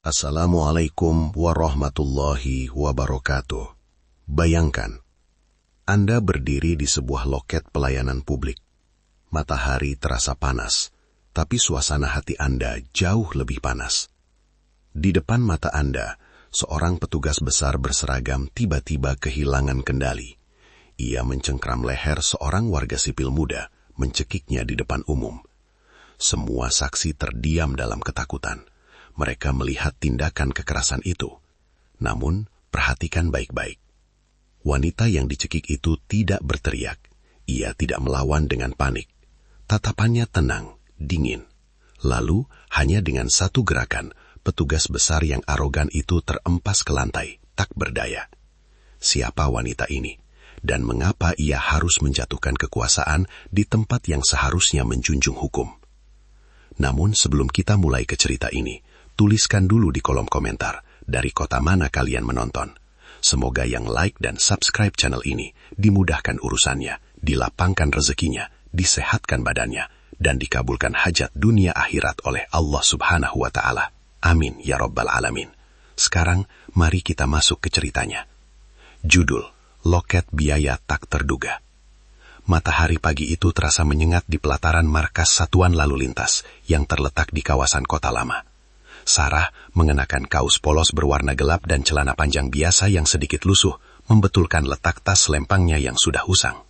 Assalamualaikum warahmatullahi wabarakatuh. Bayangkan, Anda berdiri di sebuah loket pelayanan publik. Matahari terasa panas, tapi suasana hati Anda jauh lebih panas. Di depan mata Anda, seorang petugas besar berseragam tiba-tiba kehilangan kendali. Ia mencengkram leher seorang warga sipil muda, mencekiknya di depan umum. Semua saksi terdiam dalam ketakutan. Mereka melihat tindakan kekerasan itu. Namun, perhatikan baik-baik. Wanita yang dicekik itu tidak berteriak. Ia tidak melawan dengan panik. Tatapannya tenang, dingin. Lalu, hanya dengan satu gerakan, petugas besar yang arogan itu terempas ke lantai, tak berdaya. Siapa wanita ini? Dan mengapa ia harus menjatuhkan kekuasaan di tempat yang seharusnya menjunjung hukum? Namun sebelum kita mulai ke cerita ini, tuliskan dulu di kolom komentar dari kota mana kalian menonton. Semoga yang like dan subscribe channel ini dimudahkan urusannya, dilapangkan rezekinya, disehatkan badannya, dan dikabulkan hajat dunia akhirat oleh Allah Subhanahu wa Ta'ala. Amin ya Rabbal Alamin. Sekarang mari kita masuk ke ceritanya. Judul, Loket Biaya Tak Terduga. Matahari pagi itu terasa menyengat di pelataran markas Satuan Lalu Lintas yang terletak di kawasan Kota Lama. Sarah mengenakan kaos polos berwarna gelap dan celana panjang biasa yang sedikit lusuh, membetulkan letak tas lempangnya yang sudah usang.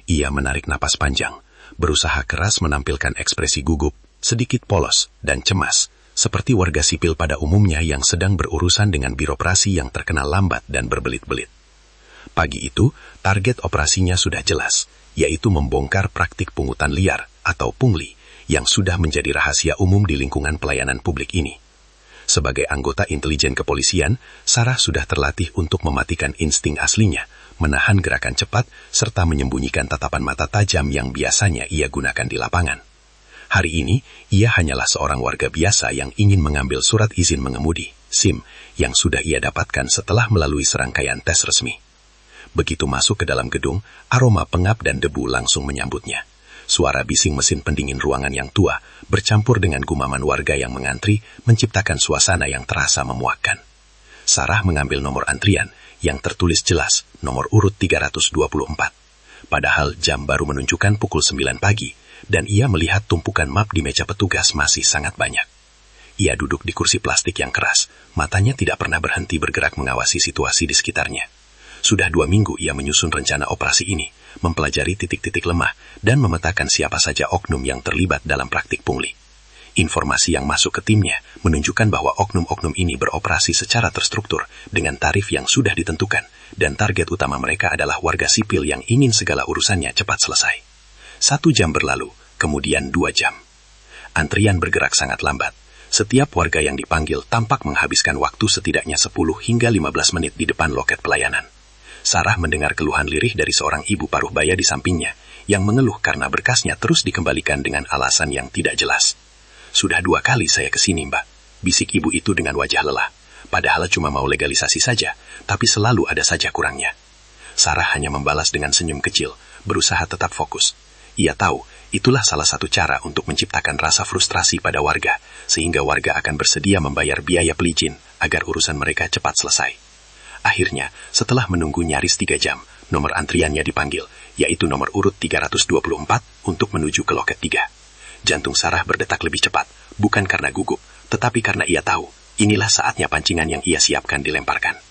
Ia menarik napas panjang, berusaha keras menampilkan ekspresi gugup, sedikit polos, dan cemas, seperti warga sipil pada umumnya yang sedang berurusan dengan birokrasi yang terkenal lambat dan berbelit-belit. Pagi itu, target operasinya sudah jelas, yaitu membongkar praktik pungutan liar atau pungli yang sudah menjadi rahasia umum di lingkungan pelayanan publik ini. Sebagai anggota intelijen kepolisian, Sarah sudah terlatih untuk mematikan insting aslinya, menahan gerakan cepat, serta menyembunyikan tatapan mata tajam yang biasanya ia gunakan di lapangan. Hari ini, ia hanyalah seorang warga biasa yang ingin mengambil surat izin mengemudi, SIM, yang sudah ia dapatkan setelah melalui serangkaian tes resmi. Begitu masuk ke dalam gedung, aroma pengap dan debu langsung menyambutnya. Suara bising mesin pendingin ruangan yang tua bercampur dengan gumaman warga yang mengantri menciptakan suasana yang terasa memuakkan. Sarah mengambil nomor antrian yang tertulis jelas nomor urut 324. Padahal jam baru menunjukkan pukul 9 pagi dan ia melihat tumpukan map di meja petugas masih sangat banyak. Ia duduk di kursi plastik yang keras, matanya tidak pernah berhenti bergerak mengawasi situasi di sekitarnya. Sudah 2 minggu ia menyusun rencana operasi ini, mempelajari titik-titik lemah, dan memetakan siapa saja oknum yang terlibat dalam praktik pungli. Informasi yang masuk ke timnya menunjukkan bahwa oknum-oknum ini beroperasi secara terstruktur dengan tarif yang sudah ditentukan, dan target utama mereka adalah warga sipil yang ingin segala urusannya cepat selesai. 1 jam berlalu, kemudian 2 jam. Antrian bergerak sangat lambat. Setiap warga yang dipanggil tampak menghabiskan waktu setidaknya 10 hingga 15 menit di depan loket pelayanan. Sarah mendengar keluhan lirih dari seorang ibu paruh baya di sampingnya, yang mengeluh karena berkasnya terus dikembalikan dengan alasan yang tidak jelas. Sudah 2 kali saya kesini, Mbak, bisik ibu itu dengan wajah lelah. Padahal cuma mau legalisasi saja, tapi selalu ada saja kurangnya. Sarah hanya membalas dengan senyum kecil, berusaha tetap fokus. Ia tahu, itulah salah satu cara untuk menciptakan rasa frustrasi pada warga, sehingga warga akan bersedia membayar biaya pelicin agar urusan mereka cepat selesai. Akhirnya, setelah menunggu nyaris 3 jam, nomor antriannya dipanggil, yaitu nomor urut 324 untuk menuju ke loket 3. Jantung Sarah berdetak lebih cepat, bukan karena gugup, tetapi karena ia tahu, inilah saatnya pancingan yang ia siapkan dilemparkan.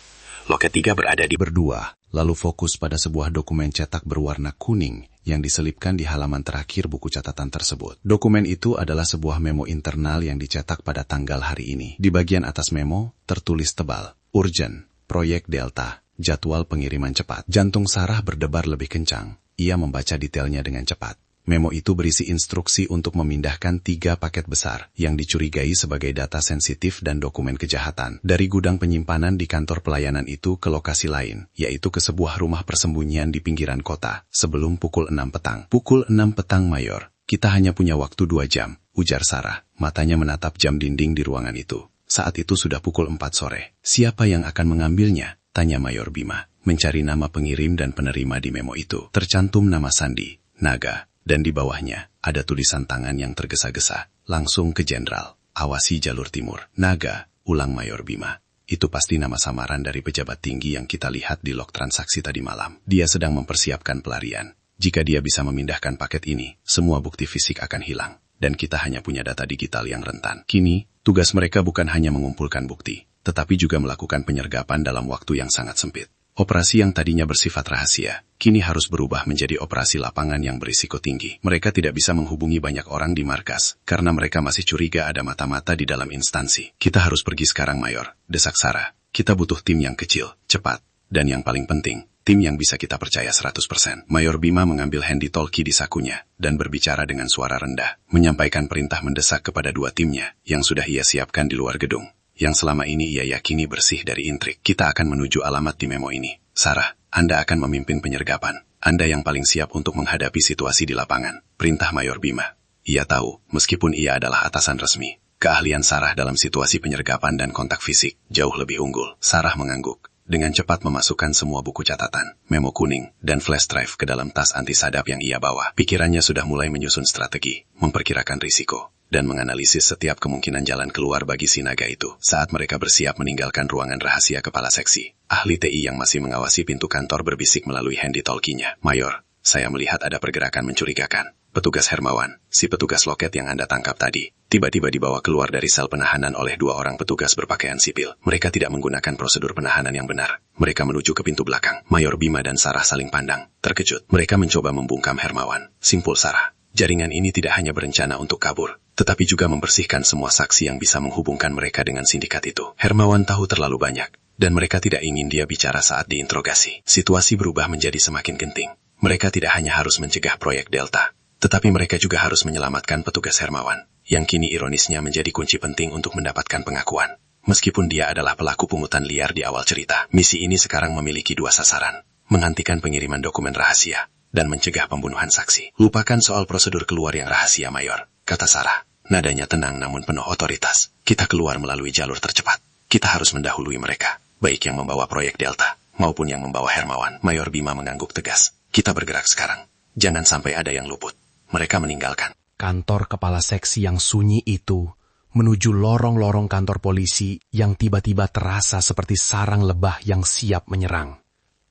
Loket 3 berada di berdua, lalu fokus pada sebuah dokumen cetak berwarna kuning yang diselipkan di halaman terakhir buku catatan tersebut. Dokumen itu adalah sebuah memo internal yang dicetak pada tanggal hari ini. Di bagian atas memo, tertulis tebal, urgent. Proyek Delta, jadwal pengiriman cepat. Jantung Sarah berdebar lebih kencang. Ia membaca detailnya dengan cepat. Memo itu berisi instruksi untuk memindahkan 3 paket besar yang dicurigai sebagai data sensitif dan dokumen kejahatan dari gudang penyimpanan di kantor pelayanan itu ke lokasi lain, yaitu ke sebuah rumah persembunyian di pinggiran kota, sebelum pukul 6 petang. Pukul 6 petang, Mayor. Kita hanya punya waktu 2 jam, ujar Sarah, matanya menatap jam dinding di ruangan itu. Saat itu sudah pukul 4 sore. Siapa yang akan mengambilnya? Tanya Mayor Bima. Mencari nama pengirim dan penerima di memo itu. Tercantum nama Sandi, Naga, dan di bawahnya ada tulisan tangan yang tergesa-gesa. Langsung ke Jenderal. Awasi jalur timur. Naga, Ulang Mayor Bima. Itu pasti nama samaran dari pejabat tinggi yang kita lihat di log transaksi tadi malam. Dia sedang mempersiapkan pelarian. Jika dia bisa memindahkan paket ini, semua bukti fisik akan hilang. Dan kita hanya punya data digital yang rentan. Kini, tugas mereka bukan hanya mengumpulkan bukti, tetapi juga melakukan penyergapan dalam waktu yang sangat sempit. Operasi yang tadinya bersifat rahasia, kini harus berubah menjadi operasi lapangan yang berisiko tinggi. Mereka tidak bisa menghubungi banyak orang di markas, karena mereka masih curiga ada mata-mata di dalam instansi. Kita harus pergi sekarang, Mayor, desak Sarah. Kita butuh tim yang kecil, cepat, dan yang paling penting, tim yang bisa kita percaya 100%. Mayor Bima mengambil handy-talkie di sakunya, dan berbicara dengan suara rendah, menyampaikan perintah mendesak kepada dua timnya, yang sudah ia siapkan di luar gedung. Yang selama ini ia yakini bersih dari intrik. Kita akan menuju alamat di memo ini. Sarah, Anda akan memimpin penyergapan. Anda yang paling siap untuk menghadapi situasi di lapangan. Perintah Mayor Bima. Ia tahu, meskipun ia adalah atasan resmi, keahlian Sarah dalam situasi penyergapan dan kontak fisik jauh lebih unggul. Sarah mengangguk. Dengan cepat memasukkan semua buku catatan, memo kuning, dan flash drive ke dalam tas anti-sadap yang ia bawa. Pikirannya sudah mulai menyusun strategi, memperkirakan risiko, dan menganalisis setiap kemungkinan jalan keluar bagi si naga itu. Saat mereka bersiap meninggalkan ruangan rahasia kepala seksi, ahli TI yang masih mengawasi pintu kantor berbisik melalui handy-talkie-nya. Mayor, saya melihat ada pergerakan mencurigakan. Petugas Hermawan, si petugas loket yang Anda tangkap tadi, tiba-tiba dibawa keluar dari sel penahanan oleh dua orang petugas berpakaian sipil. Mereka tidak menggunakan prosedur penahanan yang benar. Mereka menuju ke pintu belakang. Mayor Bima dan Sarah saling pandang. Terkejut, mereka mencoba membungkam Hermawan. Simpul Sarah. Jaringan ini tidak hanya berencana untuk kabur, tetapi juga membersihkan semua saksi yang bisa menghubungkan mereka dengan sindikat itu. Hermawan tahu terlalu banyak, dan mereka tidak ingin dia bicara saat diinterogasi. Situasi berubah menjadi semakin genting. Mereka tidak hanya harus mencegah proyek Delta, tetapi mereka juga harus menyelamatkan petugas Hermawan, yang kini ironisnya menjadi kunci penting untuk mendapatkan pengakuan. Meskipun dia adalah pelaku pungutan liar di awal cerita, misi ini sekarang memiliki dua sasaran: menghentikan pengiriman dokumen rahasia, dan mencegah pembunuhan saksi. Lupakan soal prosedur keluar yang rahasia, Mayor, kata Sarah. Nadanya tenang namun penuh otoritas. Kita keluar melalui jalur tercepat. Kita harus mendahului mereka, baik yang membawa proyek Delta, maupun yang membawa Hermawan. Mayor Bima mengangguk tegas. Kita bergerak sekarang. Jangan sampai ada yang luput. Mereka meninggalkan kantor kepala seksi yang sunyi itu menuju lorong-lorong kantor polisi yang tiba-tiba terasa seperti sarang lebah yang siap menyerang.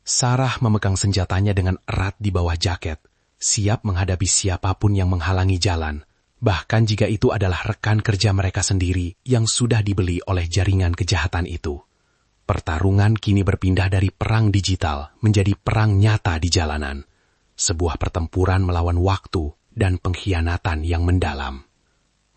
Sarah memegang senjatanya dengan erat di bawah jaket, siap menghadapi siapapun yang menghalangi jalan, bahkan jika itu adalah rekan kerja mereka sendiri yang sudah dibeli oleh jaringan kejahatan itu. Pertarungan kini berpindah dari perang digital menjadi perang nyata di jalanan. Sebuah pertempuran melawan waktu dan pengkhianatan yang mendalam.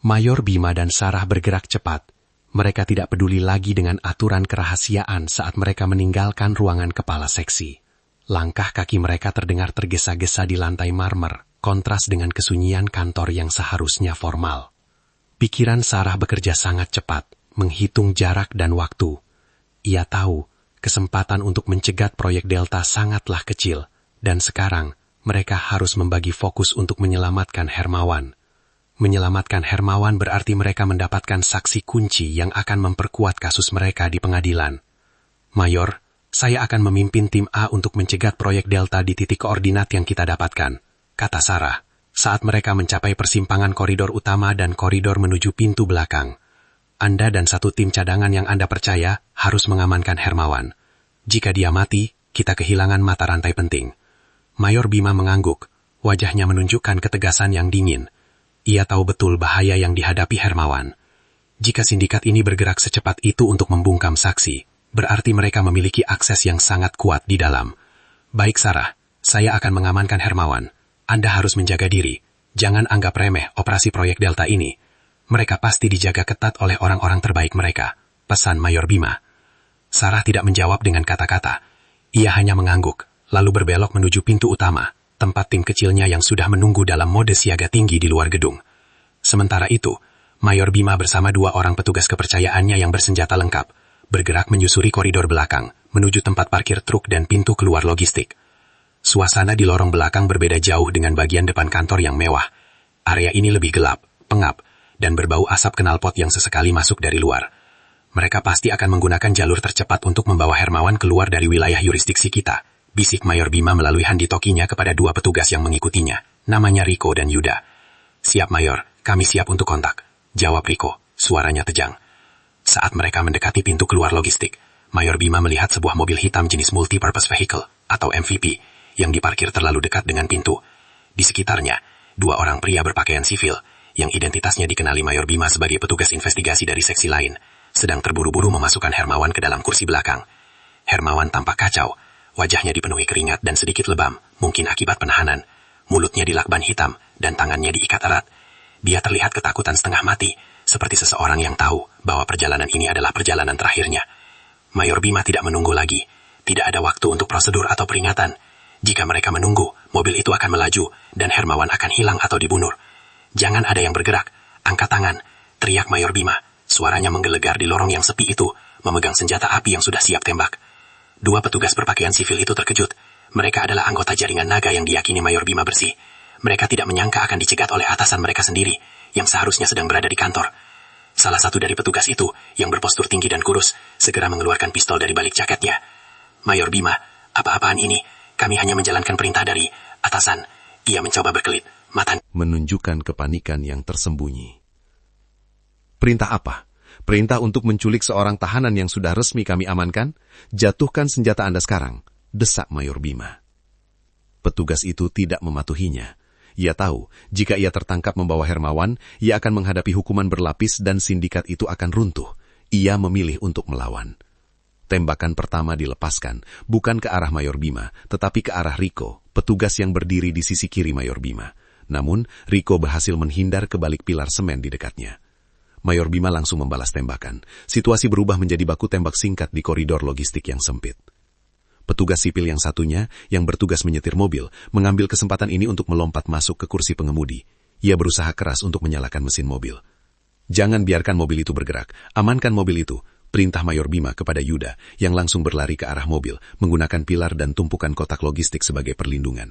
Mayor Bima dan Sarah bergerak cepat. Mereka tidak peduli lagi dengan aturan kerahasiaan saat mereka meninggalkan ruangan kepala seksi. Langkah kaki mereka terdengar tergesa-gesa di lantai marmer, kontras dengan kesunyian kantor yang seharusnya formal. Pikiran Sarah bekerja sangat cepat, menghitung jarak dan waktu. Ia tahu, kesempatan untuk mencegat proyek Delta sangatlah kecil, dan sekarang mereka harus membagi fokus untuk menyelamatkan Hermawan. Menyelamatkan Hermawan berarti mereka mendapatkan saksi kunci yang akan memperkuat kasus mereka di pengadilan. Mayor, saya akan memimpin tim A untuk mencegat proyek Delta di titik koordinat yang kita dapatkan, kata Sarah, saat mereka mencapai persimpangan koridor utama dan koridor menuju pintu belakang. Anda dan satu tim cadangan yang Anda percaya harus mengamankan Hermawan. Jika dia mati, kita kehilangan mata rantai penting. Mayor Bima mengangguk, wajahnya menunjukkan ketegasan yang dingin. Ia tahu betul bahaya yang dihadapi Hermawan. Jika sindikat ini bergerak secepat itu untuk membungkam saksi, berarti mereka memiliki akses yang sangat kuat di dalam. Baik Sarah, saya akan mengamankan Hermawan. Anda harus menjaga diri. Jangan anggap remeh operasi proyek Delta ini. Mereka pasti dijaga ketat oleh orang-orang terbaik mereka, pesan Mayor Bima. Sarah tidak menjawab dengan kata-kata. Ia hanya mengangguk, lalu berbelok menuju pintu utama, tempat tim kecilnya yang sudah menunggu dalam mode siaga tinggi di luar gedung. Sementara itu, Mayor Bima bersama dua orang petugas kepercayaannya yang bersenjata lengkap, bergerak menyusuri koridor belakang, menuju tempat parkir truk dan pintu keluar logistik. Suasana di lorong belakang berbeda jauh dengan bagian depan kantor yang mewah. Area ini lebih gelap, pengap, dan berbau asap knalpot yang sesekali masuk dari luar. Mereka pasti akan menggunakan jalur tercepat untuk membawa Hermawan keluar dari wilayah yurisdiksi kita, bisik Mayor Bima melalui handy-talkie-nya kepada dua petugas yang mengikutinya, namanya Riko dan Yuda. Siap Mayor, kami siap untuk kontak, jawab Riko, suaranya tejang. Saat mereka mendekati pintu keluar logistik, Mayor Bima melihat sebuah mobil hitam jenis Multi-Purpose Vehicle atau MVP yang diparkir terlalu dekat dengan pintu. Di sekitarnya, 2 orang pria berpakaian sivil yang identitasnya dikenali Mayor Bima sebagai petugas investigasi dari seksi lain, sedang terburu-buru memasukkan Hermawan ke dalam kursi belakang. Hermawan tampak kacau, wajahnya dipenuhi keringat dan sedikit lebam, mungkin akibat penahanan. Mulutnya dilakban hitam dan tangannya diikat erat. Dia terlihat ketakutan setengah mati, seperti seseorang yang tahu bahwa perjalanan ini adalah perjalanan terakhirnya. Mayor Bima tidak menunggu lagi. Tidak ada waktu untuk prosedur atau peringatan. Jika mereka menunggu, mobil itu akan melaju dan Hermawan akan hilang atau dibunuh. Jangan ada yang bergerak. Angkat tangan, teriak Mayor Bima. Suaranya menggelegar di lorong yang sepi itu, memegang senjata api yang sudah siap tembak. 2 petugas berpakaian sivil itu terkejut. Mereka adalah anggota jaringan naga yang diyakini Mayor Bima bersih. Mereka tidak menyangka akan dicegat oleh atasan mereka sendiri, yang seharusnya sedang berada di kantor. Salah satu dari petugas itu, yang berpostur tinggi dan kurus, segera mengeluarkan pistol dari balik jaketnya. Mayor Bima, apa-apaan ini? Kami hanya menjalankan perintah dari atasan. Ia mencoba berkelit, mata menunjukkan kepanikan yang tersembunyi. Perintah apa? Perintah untuk menculik seorang tahanan yang sudah resmi kami amankan? Jatuhkan senjata Anda sekarang, desak Mayor Bima. Petugas itu tidak mematuhinya. Ia tahu, jika ia tertangkap membawa Hermawan, ia akan menghadapi hukuman berlapis dan sindikat itu akan runtuh. Ia memilih untuk melawan. Tembakan pertama dilepaskan, bukan ke arah Mayor Bima, tetapi ke arah Rico, petugas yang berdiri di sisi kiri Mayor Bima. Namun, Rico berhasil menghindar ke balik pilar semen di dekatnya. Mayor Bima langsung membalas tembakan. Situasi berubah menjadi baku tembak singkat di koridor logistik yang sempit. Petugas sipil yang satunya, yang bertugas menyetir mobil, mengambil kesempatan ini untuk melompat masuk ke kursi pengemudi. Ia berusaha keras untuk menyalakan mesin mobil. Jangan biarkan mobil itu bergerak, amankan mobil itu, perintah Mayor Bima kepada Yuda, yang langsung berlari ke arah mobil, menggunakan pilar dan tumpukan kotak logistik sebagai perlindungan.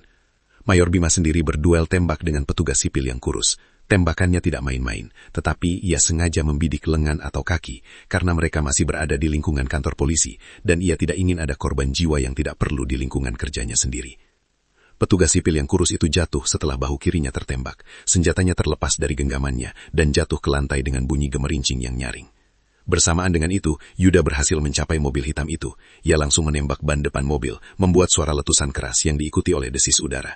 Mayor Bima sendiri berduel tembak dengan petugas sipil yang kurus. Tembakannya tidak main-main, tetapi ia sengaja membidik lengan atau kaki, karena mereka masih berada di lingkungan kantor polisi, dan ia tidak ingin ada korban jiwa yang tidak perlu di lingkungan kerjanya sendiri. Petugas sipil yang kurus itu jatuh setelah bahu kirinya tertembak, senjatanya terlepas dari genggamannya, dan jatuh ke lantai dengan bunyi gemerincing yang nyaring. Bersamaan dengan itu, Yuda berhasil mencapai mobil hitam itu. Ia langsung menembak ban depan mobil, membuat suara letusan keras yang diikuti oleh desis udara.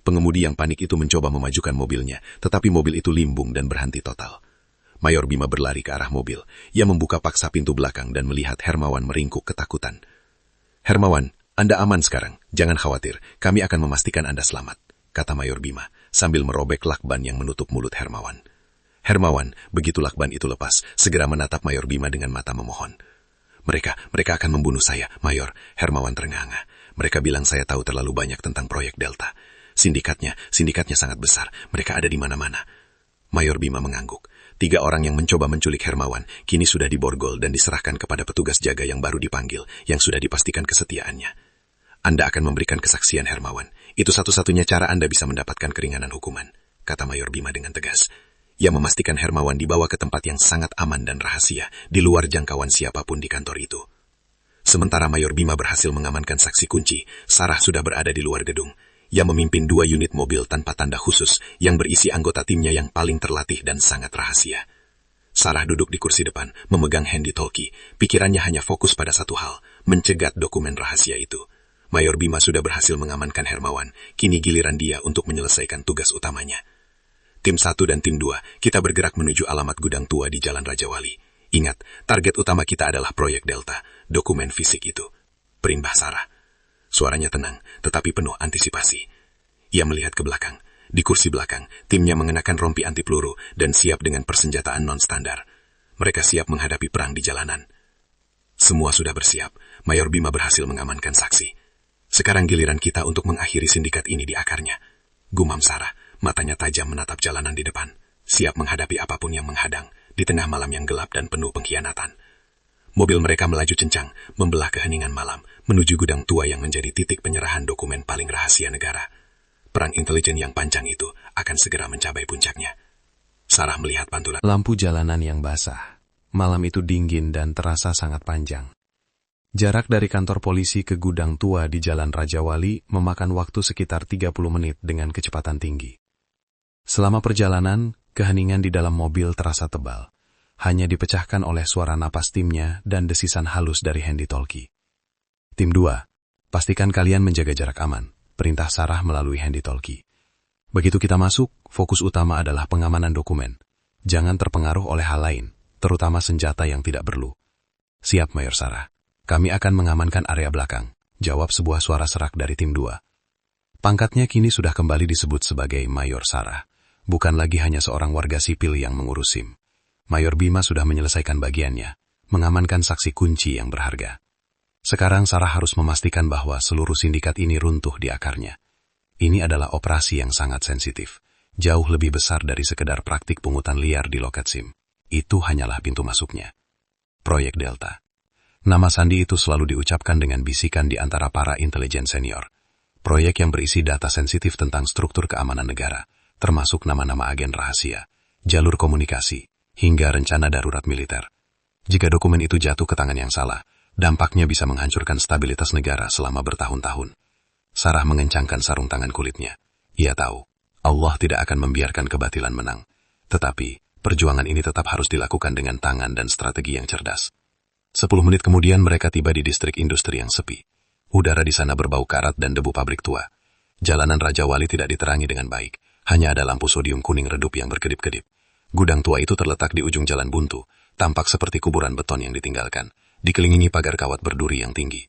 Pengemudi yang panik itu mencoba memajukan mobilnya, tetapi mobil itu limbung dan berhenti total. Mayor Bima berlari ke arah mobil. Ia membuka paksa pintu belakang dan melihat Hermawan meringkuk ketakutan. "Hermawan, Anda aman sekarang. Jangan khawatir, kami akan memastikan Anda selamat," kata Mayor Bima, sambil merobek lakban yang menutup mulut Hermawan. Hermawan, begitu lakban itu lepas, segera menatap Mayor Bima dengan mata memohon. Mereka akan membunuh saya, Mayor," Hermawan terengah-engah. "Mereka bilang saya tahu terlalu banyak tentang proyek Delta. Sindikatnya sangat besar. Mereka ada di mana-mana." Mayor Bima mengangguk. 3 orang yang mencoba menculik Hermawan kini sudah diborgol dan diserahkan kepada petugas jaga yang baru dipanggil, yang sudah dipastikan kesetiaannya. "Anda akan memberikan kesaksian, Hermawan. Itu satu-satunya cara Anda bisa mendapatkan keringanan hukuman," kata Mayor Bima dengan tegas. Ia memastikan Hermawan dibawa ke tempat yang sangat aman dan rahasia, di luar jangkauan siapapun di kantor itu. Sementara Mayor Bima berhasil mengamankan saksi kunci, Sarah sudah berada di luar gedung. Ia memimpin 2 unit mobil tanpa tanda khusus yang berisi anggota timnya yang paling terlatih dan sangat rahasia. Sarah duduk di kursi depan, memegang handy-talkie. Pikirannya hanya fokus pada satu hal, mencegat dokumen rahasia itu. Mayor Bima sudah berhasil mengamankan Hermawan, kini giliran dia untuk menyelesaikan tugas utamanya. Tim 1 dan Tim 2, kita bergerak menuju alamat gudang tua di Jalan Raja Wali. Ingat, target utama kita adalah proyek Delta, dokumen fisik itu. Perimbah Sarah. Suaranya tenang, tetapi penuh antisipasi. Ia melihat ke belakang. Di kursi belakang, timnya mengenakan rompi anti peluru dan siap dengan persenjataan non-standar. Mereka siap menghadapi perang di jalanan. Semua sudah bersiap. Mayor Bima berhasil mengamankan saksi. Sekarang giliran kita untuk mengakhiri sindikat ini di akarnya. Gumam Sarah, matanya tajam menatap jalanan di depan. Siap menghadapi apapun yang menghadang, di tengah malam yang gelap dan penuh pengkhianatan. Mobil mereka melaju kencang, membelah keheningan malam, menuju gudang tua yang menjadi titik penyerahan dokumen paling rahasia negara. Perang intelijen yang panjang itu akan segera mencapai puncaknya. Sarah melihat pantulan lampu jalanan yang basah. Malam itu dingin dan terasa sangat panjang. Jarak dari kantor polisi ke gudang tua di Jalan Raja Wali memakan waktu sekitar 30 menit dengan kecepatan tinggi. Selama perjalanan, keheningan di dalam mobil terasa tebal. hanya dipecahkan oleh suara napas timnya dan desisan halus dari handy-talkie. Tim 2, pastikan kalian menjaga jarak aman, perintah Sarah melalui handy-talkie. Begitu kita masuk, fokus utama adalah pengamanan dokumen. Jangan terpengaruh oleh hal lain, terutama senjata yang tidak perlu. Siap, Mayor Sarah. Kami akan mengamankan area belakang, jawab sebuah suara serak dari tim 2. Pangkatnya kini sudah kembali disebut sebagai Mayor Sarah, bukan lagi hanya seorang warga sipil yang mengurus SIM. Mayor Bima sudah menyelesaikan bagiannya, mengamankan saksi kunci yang berharga. Sekarang Sarah harus memastikan bahwa seluruh sindikat ini runtuh di akarnya. Ini adalah operasi yang sangat sensitif, jauh lebih besar dari sekedar praktik pungutan liar di loket SIM. Itu hanyalah pintu masuknya. Proyek Delta. Nama sandi itu selalu diucapkan dengan bisikan di antara para intelijen senior. Proyek yang berisi data sensitif tentang struktur keamanan negara, termasuk nama-nama agen rahasia, jalur komunikasi, hingga rencana darurat militer. Jika dokumen itu jatuh ke tangan yang salah, dampaknya bisa menghancurkan stabilitas negara selama bertahun-tahun. Sarah mengencangkan sarung tangan kulitnya. Ia tahu, Allah tidak akan membiarkan kebatilan menang. Tetapi, perjuangan ini tetap harus dilakukan dengan tangan dan strategi yang cerdas. 10 menit kemudian mereka tiba di distrik industri yang sepi. Udara di sana berbau karat dan debu pabrik tua. Jalanan Raja Wali tidak diterangi dengan baik. Hanya ada lampu sodium kuning redup yang berkedip-kedip. Gudang tua itu terletak di ujung jalan buntu, tampak seperti kuburan beton yang ditinggalkan, dikelilingi pagar kawat berduri yang tinggi.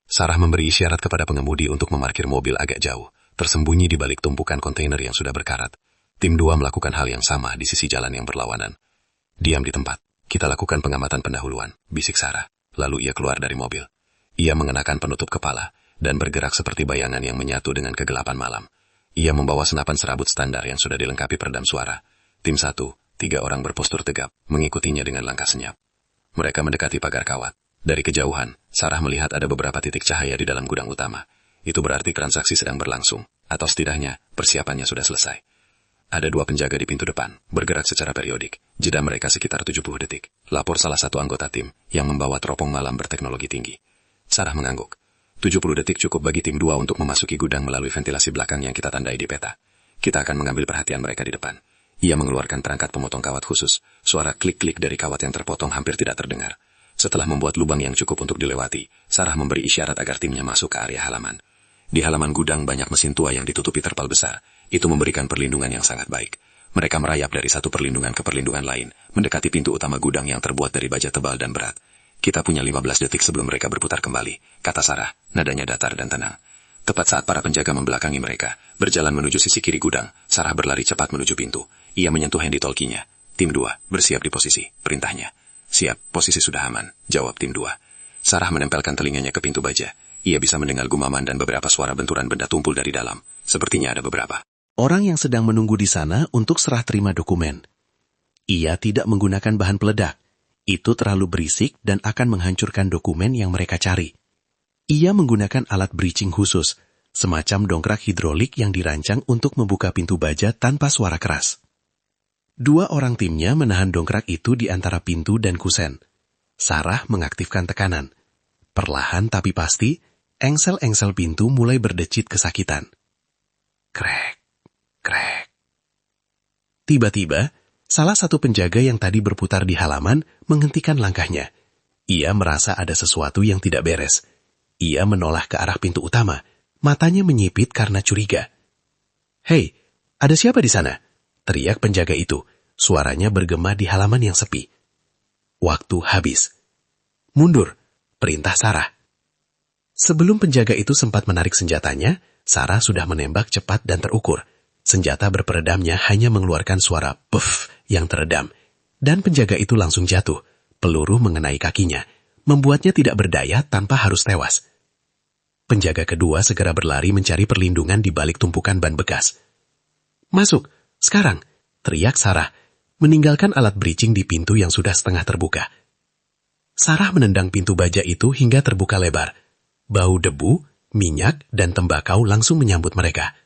Sarah memberi isyarat kepada pengemudi untuk memarkir mobil agak jauh, tersembunyi di balik tumpukan kontainer yang sudah berkarat. Tim 2 melakukan hal yang sama di sisi jalan yang berlawanan. Diam di tempat, kita lakukan pengamatan pendahuluan, bisik Sarah. Lalu ia keluar dari mobil. Ia mengenakan penutup kepala, dan bergerak seperti bayangan yang menyatu dengan kegelapan malam. Ia membawa senapan serabut standar yang sudah dilengkapi peredam suara. Tim 1, 3 orang berpostur tegap, mengikutinya dengan langkah senyap. Mereka mendekati pagar kawat. Dari kejauhan, Sarah melihat ada beberapa titik cahaya di dalam gudang utama. Itu berarti transaksi sedang berlangsung, atau setidaknya persiapannya sudah selesai. Ada 2 penjaga di pintu depan, bergerak secara periodik. Jeda mereka sekitar 70 detik. Lapor salah satu anggota tim yang membawa teropong malam berteknologi tinggi. Sarah mengangguk. 70 detik cukup bagi tim 2 untuk memasuki gudang melalui ventilasi belakang yang kita tandai di peta. Kita akan mengambil perhatian mereka di depan. Ia mengeluarkan perangkat pemotong kawat khusus. Suara klik-klik dari kawat yang terpotong hampir tidak terdengar. Setelah membuat lubang yang cukup untuk dilewati, Sarah memberi isyarat agar timnya masuk ke area halaman. Di halaman gudang banyak mesin tua yang ditutupi terpal besar. Itu memberikan perlindungan yang sangat baik. Mereka merayap dari satu perlindungan ke perlindungan lain, mendekati pintu utama gudang yang terbuat dari baja tebal dan berat. Kita punya 15 detik sebelum mereka berputar kembali, kata Sarah, nadanya datar dan tenang. Tepat saat para penjaga membelakangi mereka, berjalan menuju sisi kiri gudang, Sarah berlari cepat menuju pintu. Ia menyentuh handy-talkie-nya. Tim 2, bersiap di posisi, perintahnya. Siap, posisi sudah aman, jawab tim 2. Sarah menempelkan telinganya ke pintu baja. Ia bisa mendengar gumaman dan beberapa suara benturan benda tumpul dari dalam. Sepertinya ada beberapa orang yang sedang menunggu di sana untuk serah terima dokumen. Ia tidak menggunakan bahan peledak. Itu terlalu berisik dan akan menghancurkan dokumen yang mereka cari. Ia menggunakan alat breaching khusus, semacam dongkrak hidrolik yang dirancang untuk membuka pintu baja tanpa suara keras. 2 orang timnya menahan dongkrak itu di antara pintu dan kusen. Sarah mengaktifkan tekanan. Perlahan tapi pasti, engsel-engsel pintu mulai berdecit kesakitan. Krek, krek. Tiba-tiba, salah satu penjaga yang tadi berputar di halaman menghentikan langkahnya. Ia merasa ada sesuatu yang tidak beres. Ia menoleh ke arah pintu utama. Matanya menyipit karena curiga. "Hei, ada siapa di sana?" teriak penjaga itu. Suaranya bergema di halaman yang sepi. Waktu habis. "Mundur," perintah Sarah. Sebelum penjaga itu sempat menarik senjatanya, Sarah sudah menembak cepat dan terukur. Senjata berperedamnya hanya mengeluarkan suara puff yang teredam. Dan penjaga itu langsung jatuh. Peluru mengenai kakinya, membuatnya tidak berdaya tanpa harus tewas. Penjaga kedua segera berlari mencari perlindungan di balik tumpukan ban bekas. "Masuk, sekarang!" teriak Sarah, meninggalkan alat breaching di pintu yang sudah setengah terbuka. Sarah menendang pintu baja itu hingga terbuka lebar. Bau debu, minyak, dan tembakau langsung menyambut mereka.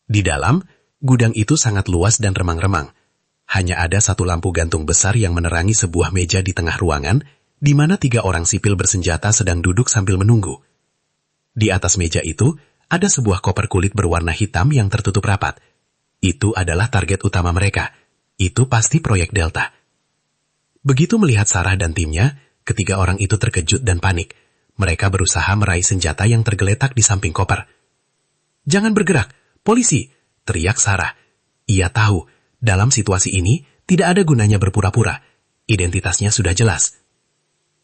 Di dalam, gudang itu sangat luas dan remang-remang. Hanya ada satu lampu gantung besar yang menerangi sebuah meja di tengah ruangan, di mana 3 orang sipil bersenjata sedang duduk sambil menunggu. Di atas meja itu, ada sebuah koper kulit berwarna hitam yang tertutup rapat. Itu adalah target utama mereka. Itu pasti proyek Delta. Begitu melihat Sarah dan timnya, ketiga orang itu terkejut dan panik. Mereka berusaha meraih senjata yang tergeletak di samping koper. "Jangan bergerak, polisi!" teriak Sarah. Ia tahu, dalam situasi ini tidak ada gunanya berpura-pura. Identitasnya sudah jelas.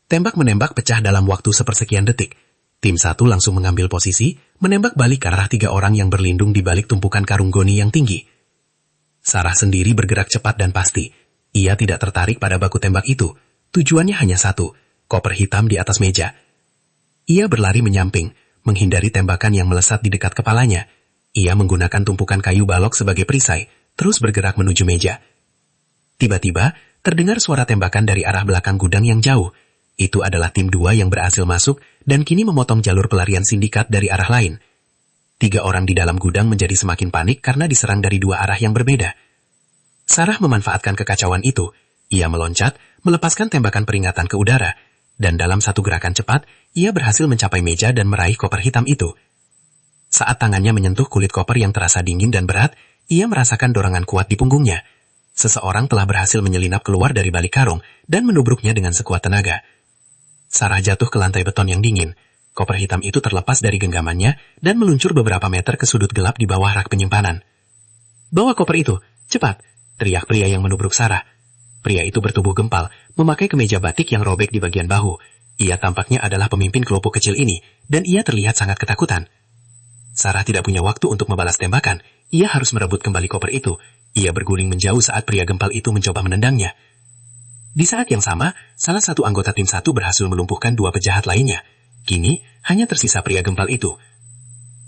Tembak-menembak pecah dalam waktu sepersekian detik. Tim 1 langsung mengambil posisi, menembak balik ke arah 3 orang yang berlindung di balik tumpukan karung goni yang tinggi. Sarah sendiri bergerak cepat dan pasti. Ia tidak tertarik pada baku tembak itu. Tujuannya hanya satu, koper hitam di atas meja. Ia berlari menyamping, menghindari tembakan yang melesat di dekat kepalanya. Ia menggunakan tumpukan kayu balok sebagai perisai, terus bergerak menuju meja. Tiba-tiba, terdengar suara tembakan dari arah belakang gudang yang jauh. Itu adalah tim 2 yang berhasil masuk dan kini memotong jalur pelarian sindikat dari arah lain. 3 orang di dalam gudang menjadi semakin panik karena diserang dari 2 arah yang berbeda. Sarah memanfaatkan kekacauan itu. Ia meloncat, melepaskan tembakan peringatan ke udara, dan dalam satu gerakan cepat, ia berhasil mencapai meja dan meraih koper hitam itu. Saat tangannya menyentuh kulit koper yang terasa dingin dan berat, ia merasakan dorongan kuat di punggungnya. Seseorang telah berhasil menyelinap keluar dari balik karung dan menubruknya dengan sekuat tenaga. Sarah jatuh ke lantai beton yang dingin. Koper hitam itu terlepas dari genggamannya dan meluncur beberapa meter ke sudut gelap di bawah rak penyimpanan. "Bawa koper itu, cepat!" teriak pria yang menubruk Sarah. Pria itu bertubuh gempal, memakai kemeja batik yang robek di bagian bahu. Ia tampaknya adalah pemimpin kelompok kecil ini, dan ia terlihat sangat ketakutan. Sarah tidak punya waktu untuk membalas tembakan. Ia harus merebut kembali koper itu. Ia berguling menjauh saat pria gempal itu mencoba menendangnya. Di saat yang sama, salah satu anggota tim 1 berhasil melumpuhkan 2 penjahat lainnya. Kini, hanya tersisa pria gempal itu.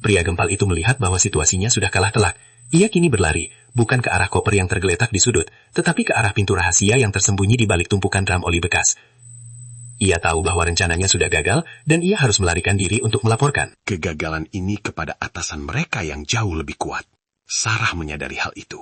Pria gempal itu melihat bahwa situasinya sudah kalah telak. Ia kini berlari, bukan ke arah koper yang tergeletak di sudut, tetapi ke arah pintu rahasia yang tersembunyi di balik tumpukan drum oli bekas. Ia tahu bahwa rencananya sudah gagal, dan ia harus melarikan diri untuk melaporkan. Kegagalan ini kepada atasan mereka yang jauh lebih kuat. Sarah menyadari hal itu.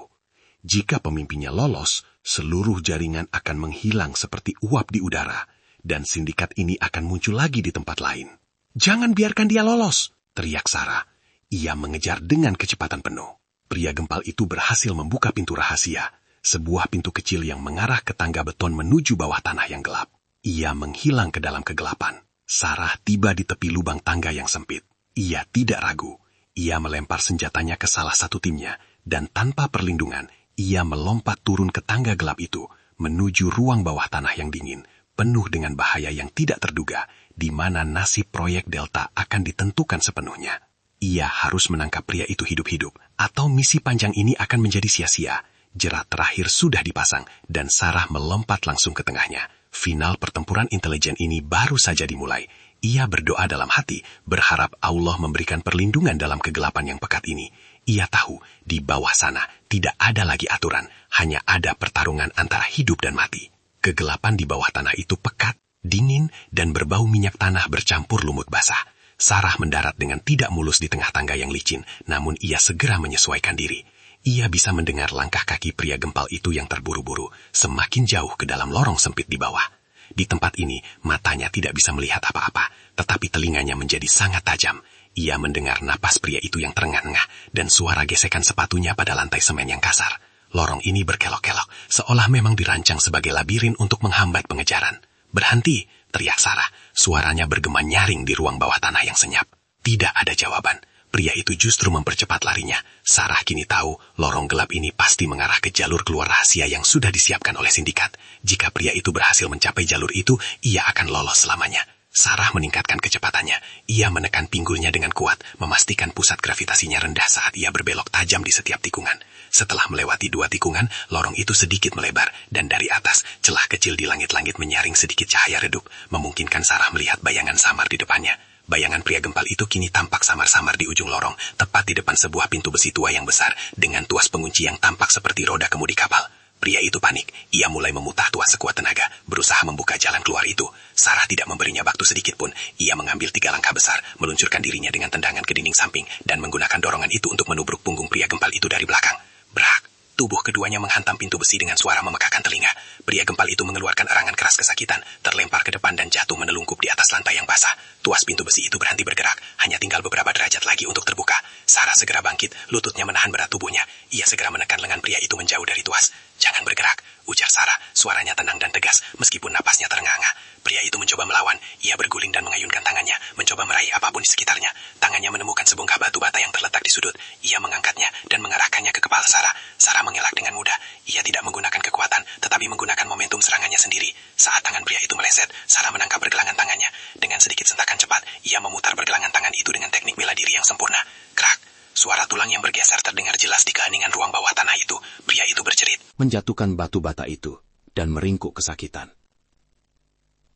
Jika pemimpinnya lolos, seluruh jaringan akan menghilang seperti uap di udara, dan sindikat ini akan muncul lagi di tempat lain. "Jangan biarkan dia lolos!" teriak Sarah. Ia mengejar dengan kecepatan penuh. Pria gempal itu berhasil membuka pintu rahasia, sebuah pintu kecil yang mengarah ke tangga beton menuju bawah tanah yang gelap. Ia menghilang ke dalam kegelapan. Sarah tiba di tepi lubang tangga yang sempit. Ia tidak ragu. Ia melempar senjatanya ke salah satu timnya, dan tanpa perlindungan, ia melompat turun ke tangga gelap itu, menuju ruang bawah tanah yang dingin, penuh dengan bahaya yang tidak terduga, di mana nasib proyek Delta akan ditentukan sepenuhnya. Ia harus menangkap pria itu hidup-hidup, atau misi panjang ini akan menjadi sia-sia. Jerat terakhir sudah dipasang, dan Sarah melompat langsung ke tengahnya. Final pertempuran intelijen ini baru saja dimulai. Ia berdoa dalam hati, berharap Allah memberikan perlindungan dalam kegelapan yang pekat ini. Ia tahu, di bawah sana tidak ada lagi aturan, hanya ada pertarungan antara hidup dan mati. Kegelapan di bawah tanah itu pekat, dingin, dan berbau minyak tanah bercampur lumut basah. Sarah mendarat dengan tidak mulus di tengah tangga yang licin, namun ia segera menyesuaikan diri. Ia bisa mendengar langkah kaki pria gempal itu yang terburu-buru, semakin jauh ke dalam lorong sempit di bawah. Di tempat ini, matanya tidak bisa melihat apa-apa, tetapi telinganya menjadi sangat tajam. Ia mendengar napas pria itu yang terengah-engah, dan suara gesekan sepatunya pada lantai semen yang kasar. Lorong ini berkelok-kelok, seolah memang dirancang sebagai labirin untuk menghambat pengejaran. "Berhenti!" teriak Sarah. Suaranya bergema nyaring di ruang bawah tanah yang senyap. Tidak ada jawaban. Pria itu justru mempercepat larinya. Sarah kini tahu lorong gelap ini pasti mengarah ke jalur keluar rahasia yang sudah disiapkan oleh sindikat. Jika pria itu berhasil mencapai jalur itu, ia akan lolos selamanya. Sarah meningkatkan kecepatannya. Ia menekan pinggulnya dengan kuat, memastikan pusat gravitasinya rendah saat ia berbelok tajam di setiap tikungan. Setelah melewati 2 tikungan, lorong itu sedikit melebar, dan dari atas, celah kecil di langit-langit menyaring sedikit cahaya redup, memungkinkan Sarah melihat bayangan samar di depannya. Bayangan pria gempal itu kini tampak samar-samar di ujung lorong, tepat di depan sebuah pintu besi tua yang besar, dengan tuas pengunci yang tampak seperti roda kemudi kapal. Pria itu panik. Ia mulai memutah tuas sekuat tenaga, berusaha membuka jalan keluar itu. Sarah tidak memberinya waktu sedikit pun. Ia mengambil 3 langkah besar, meluncurkan dirinya dengan tendangan ke dinding samping, dan menggunakan dorongan itu untuk menubruk punggung pria gempal itu dari belakang. Brak! Tubuh keduanya menghantam pintu besi dengan suara memekakan telinga. Pria gempal itu mengeluarkan erangan keras kesakitan, terlempar ke depan dan jatuh menelungkup di atas lantai yang basah. Tuas pintu besi itu berhenti bergerak, hanya tinggal beberapa derajat lagi untuk terbuka. Sarah segera bangkit, lututnya menahan berat tubuhnya. Ia segera menekan lengan pria itu menjauh dari tuas. "Jangan bergerak," ujar Sarah, suaranya tenang dan tegas, meskipun napasnya terengah-engah. Pria itu mencoba melawan, ia berguling dan mengayunkan tangannya, mencoba meraih apapun di sekitarnya. Tangannya menemukan sebongkah batu bata yang terletak di sudut. Ia mengangkatnya dan mengarahkannya ke kepala Sarah. Sarah mengelak dengan mudah. Ia tidak menggunakan kekuatan, tetapi menggunakan momentum serangannya sendiri. Saat tangan pria itu meleset, Sarah menangkap pergelangan tangannya. Dengan sedikit sentakan cepat, ia memutar pergelangan tangan itu dengan teknik bela diri yang sempurna. Krak! Suara tulang yang bergeser terdengar jelas di keheningan ruang bawah tanah itu. Pria itu berjerit, menjatuhkan batu bata itu, dan meringkuk kesakitan.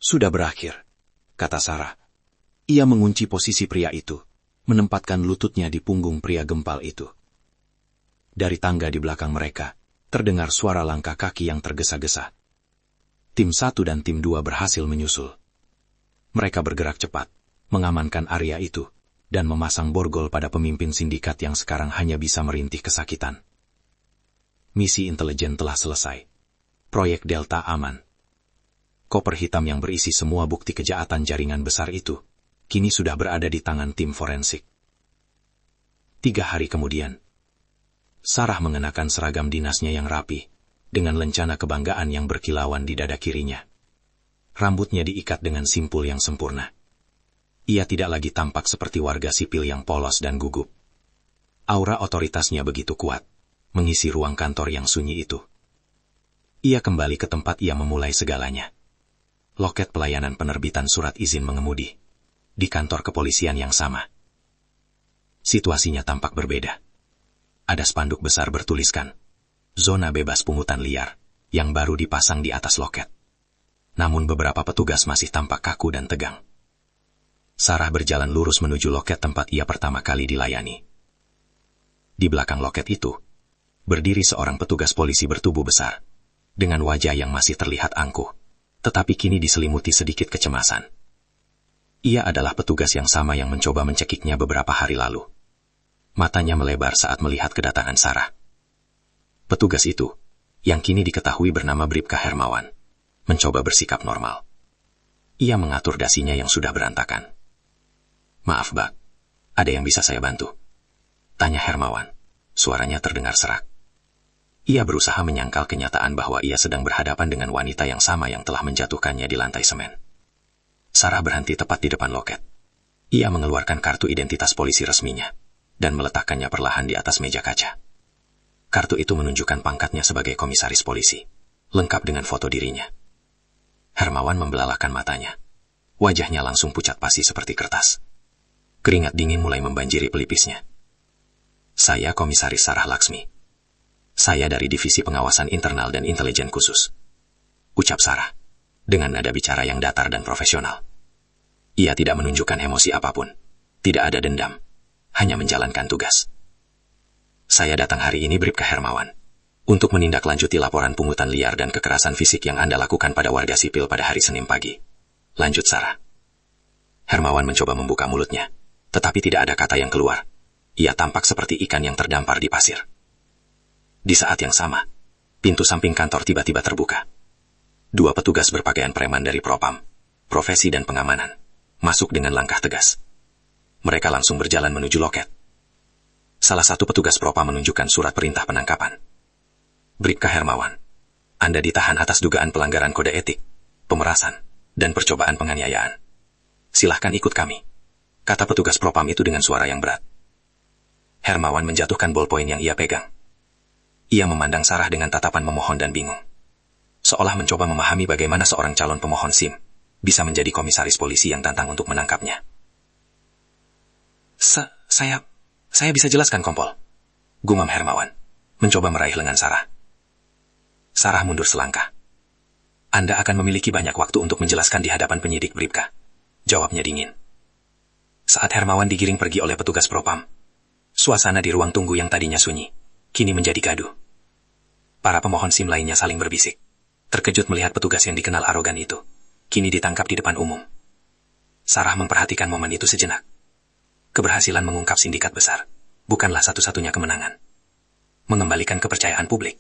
Sudah berakhir, kata Sarah. Ia mengunci posisi pria itu, menempatkan lututnya di punggung pria gempal itu. Dari tangga di belakang mereka, terdengar suara langkah kaki yang tergesa-gesa. Tim 1 dan tim 2 berhasil menyusul. Mereka bergerak cepat, mengamankan area itu, dan memasang borgol pada pemimpin sindikat yang sekarang hanya bisa merintih kesakitan. Misi intelijen telah selesai. Proyek Delta aman. Koper hitam yang berisi semua bukti kejahatan jaringan besar itu, kini sudah berada di tangan tim forensik. 3 hari kemudian, Sarah mengenakan seragam dinasnya yang rapi, dengan lencana kebanggaan yang berkilauan di dada kirinya. Rambutnya diikat dengan simpul yang sempurna. Ia tidak lagi tampak seperti warga sipil yang polos dan gugup. Aura otoritasnya begitu kuat, mengisi ruang kantor yang sunyi itu. Ia kembali ke tempat ia memulai segalanya. Loket pelayanan penerbitan surat izin mengemudi, di kantor kepolisian yang sama. Situasinya tampak berbeda. Ada spanduk besar bertuliskan, zona bebas pungutan liar, yang baru dipasang di atas loket. Namun beberapa petugas masih tampak kaku dan tegang. Sarah berjalan lurus menuju loket tempat ia pertama kali dilayani. Di belakang loket itu, berdiri seorang petugas polisi bertubuh besar, dengan wajah yang masih terlihat angkuh, tetapi kini diselimuti sedikit kecemasan. Ia adalah petugas yang sama yang mencoba mencekiknya beberapa hari lalu. Matanya melebar saat melihat kedatangan Sarah. Petugas itu, yang kini diketahui bernama Bribka Hermawan, mencoba bersikap normal. Ia mengatur dasinya yang sudah berantakan. "Maaf, Bak, ada yang bisa saya bantu?" tanya Hermawan. Suaranya terdengar serak. Ia berusaha menyangkal kenyataan bahwa ia sedang berhadapan dengan wanita yang sama yang telah menjatuhkannya di lantai semen. Sarah berhenti tepat di depan loket. Ia mengeluarkan kartu identitas polisi resminya, dan meletakkannya perlahan di atas meja kaca. Kartu itu menunjukkan pangkatnya sebagai komisaris polisi, lengkap dengan foto dirinya. Hermawan membelalakan matanya. Wajahnya langsung pucat pasi seperti kertas. Keringat dingin mulai membanjiri pelipisnya. "Saya Komisaris Sarah Laksmi. Saya dari Divisi Pengawasan Internal dan Intelijen Khusus," ucap Sarah, dengan nada bicara yang datar dan profesional. Ia tidak menunjukkan emosi apapun, tidak ada dendam, hanya menjalankan tugas. "Saya datang hari ini, Bribka Hermawan, untuk menindaklanjuti laporan pungutan liar dan kekerasan fisik yang Anda lakukan pada warga sipil pada hari Senin pagi," lanjut Sarah. Hermawan mencoba membuka mulutnya, tetapi tidak ada kata yang keluar. Ia tampak seperti ikan yang terdampar di pasir. Di saat yang sama, pintu samping kantor tiba-tiba terbuka. 2 petugas berpakaian preman dari Propam, Profesi dan Pengamanan, masuk dengan langkah tegas. Mereka langsung berjalan menuju loket. Salah satu petugas Propam menunjukkan surat perintah penangkapan. "Bribka Hermawan, Anda ditahan atas dugaan pelanggaran kode etik, pemerasan, dan percobaan penganiayaan. Silahkan ikut kami," kata petugas Propam itu dengan suara yang berat. Hermawan menjatuhkan bolpoin yang ia pegang. Ia memandang Sarah dengan tatapan memohon dan bingung. Seolah mencoba memahami bagaimana seorang calon pemohon SIM bisa menjadi komisaris polisi yang tantang untuk menangkapnya. Saya bisa jelaskan, Kompol," gumam Hermawan, mencoba meraih lengan Sarah. Sarah mundur selangkah. "Anda akan memiliki banyak waktu untuk menjelaskan di hadapan penyidik, Bribka," jawabnya dingin. Saat Hermawan digiring pergi oleh petugas Propam, suasana di ruang tunggu yang tadinya sunyi kini menjadi gaduh. Para pemohon SIM lainnya saling berbisik, terkejut melihat petugas yang dikenal arogan itu kini ditangkap di depan umum. Sarah memperhatikan momen itu sejenak. Keberhasilan mengungkap sindikat besar bukanlah satu-satunya kemenangan. Mengembalikan kepercayaan publik,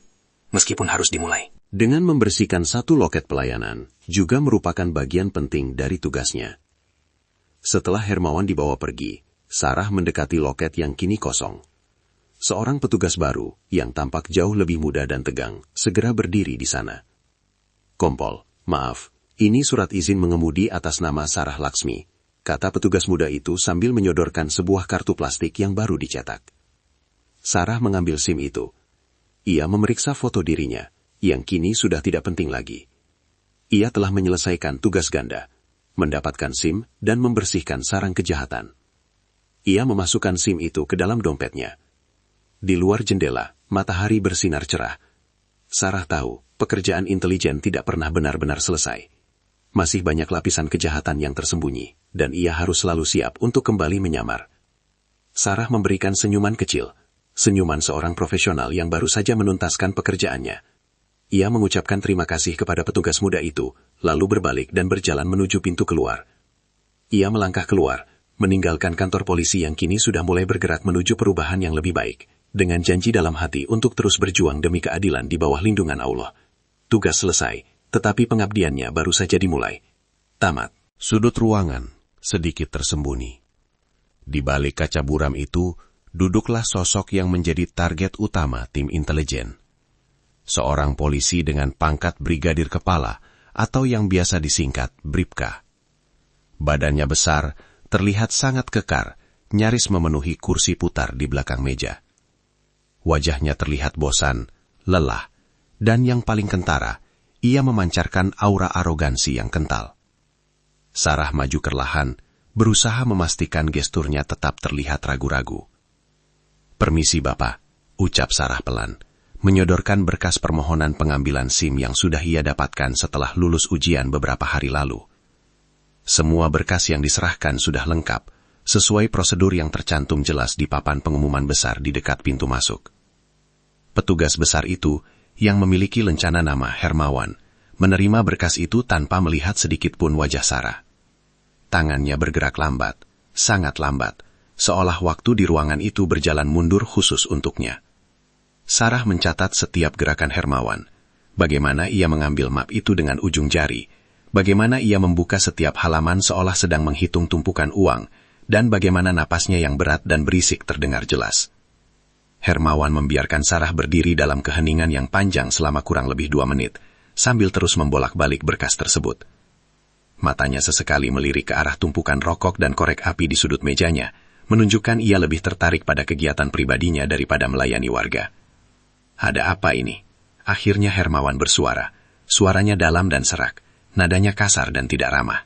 meskipun harus dimulai. Dengan membersihkan satu loket pelayanan, juga merupakan bagian penting dari tugasnya. Setelah Hermawan dibawa pergi, Sarah mendekati loket yang kini kosong. seorang petugas baru yang tampak jauh lebih muda dan tegang segera berdiri di sana. "Kompol, maaf, ini surat izin mengemudi atas nama Sarah Laksmi," kata petugas muda itu sambil menyodorkan sebuah kartu plastik yang baru dicetak. Sarah mengambil SIM itu. Ia memeriksa foto dirinya, yang kini sudah tidak penting lagi. Ia telah menyelesaikan tugas ganda, mendapatkan SIM dan membersihkan sarang kejahatan. Ia memasukkan SIM itu ke dalam dompetnya. Di luar jendela, matahari bersinar cerah. Sarah tahu, pekerjaan intelijen tidak pernah benar-benar selesai. Masih banyak lapisan kejahatan yang tersembunyi, dan ia harus selalu siap untuk kembali menyamar. Sarah memberikan senyuman kecil, senyuman seorang profesional yang baru saja menuntaskan pekerjaannya. Ia mengucapkan terima kasih kepada petugas muda itu, lalu berbalik dan berjalan menuju pintu keluar. Ia melangkah keluar, meninggalkan kantor polisi yang kini sudah mulai bergerak menuju perubahan yang lebih baik, dengan janji dalam hati untuk terus berjuang demi keadilan di bawah lindungan Allah. Tugas selesai, tetapi pengabdiannya baru saja dimulai. Tamat. Sudut ruangan sedikit tersembunyi. Di balik kaca buram itu, duduklah sosok yang menjadi target utama tim intelijen. Seorang polisi dengan pangkat brigadir kepala, atau yang biasa disingkat Bribka. Badannya besar, terlihat sangat kekar, nyaris memenuhi kursi putar di belakang meja. Wajahnya terlihat bosan, lelah, dan yang paling kentara, ia memancarkan aura arogansi yang kental. Sarah maju perlahan, berusaha memastikan gesturnya tetap terlihat ragu-ragu. "Permisi Bapak," ucap Sarah pelan, menyodorkan berkas permohonan pengambilan SIM yang sudah ia dapatkan setelah lulus ujian beberapa hari lalu. Semua berkas yang diserahkan sudah lengkap, sesuai prosedur yang tercantum jelas di papan pengumuman besar di dekat pintu masuk. Petugas besar itu, yang memiliki lencana nama Hermawan, menerima berkas itu tanpa melihat sedikit pun wajah Sarah. Tangannya bergerak lambat, sangat lambat, seolah waktu di ruangan itu berjalan mundur khusus untuknya. Sarah mencatat setiap gerakan Hermawan, bagaimana ia mengambil map itu dengan ujung jari, bagaimana ia membuka setiap halaman seolah sedang menghitung tumpukan uang, dan bagaimana napasnya yang berat dan berisik terdengar jelas. Hermawan membiarkan Sarah berdiri dalam keheningan yang panjang selama kurang lebih 2 menit, sambil terus membolak-balik berkas tersebut. Matanya sesekali melirik ke arah tumpukan rokok dan korek api di sudut mejanya, menunjukkan ia lebih tertarik pada kegiatan pribadinya daripada melayani warga. "Ada apa ini?" Akhirnya Hermawan bersuara, suaranya dalam dan serak, nadanya kasar dan tidak ramah.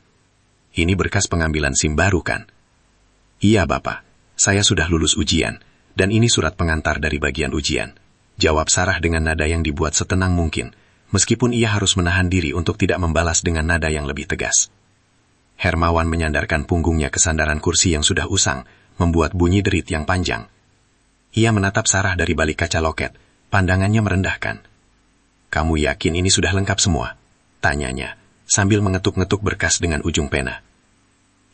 "Ini berkas pengambilan SIM baru kan?" "Iya Bapak, saya sudah lulus ujian, dan ini surat pengantar dari bagian ujian," jawab Sarah dengan nada yang dibuat setenang mungkin, meskipun ia harus menahan diri untuk tidak membalas dengan nada yang lebih tegas. Hermawan menyandarkan punggungnya ke sandaran kursi yang sudah usang, membuat bunyi derit yang panjang. Ia menatap Sarah dari balik kaca loket, pandangannya merendahkan. "Kamu yakin ini sudah lengkap semua?" tanyanya, sambil mengetuk-ngetuk berkas dengan ujung pena.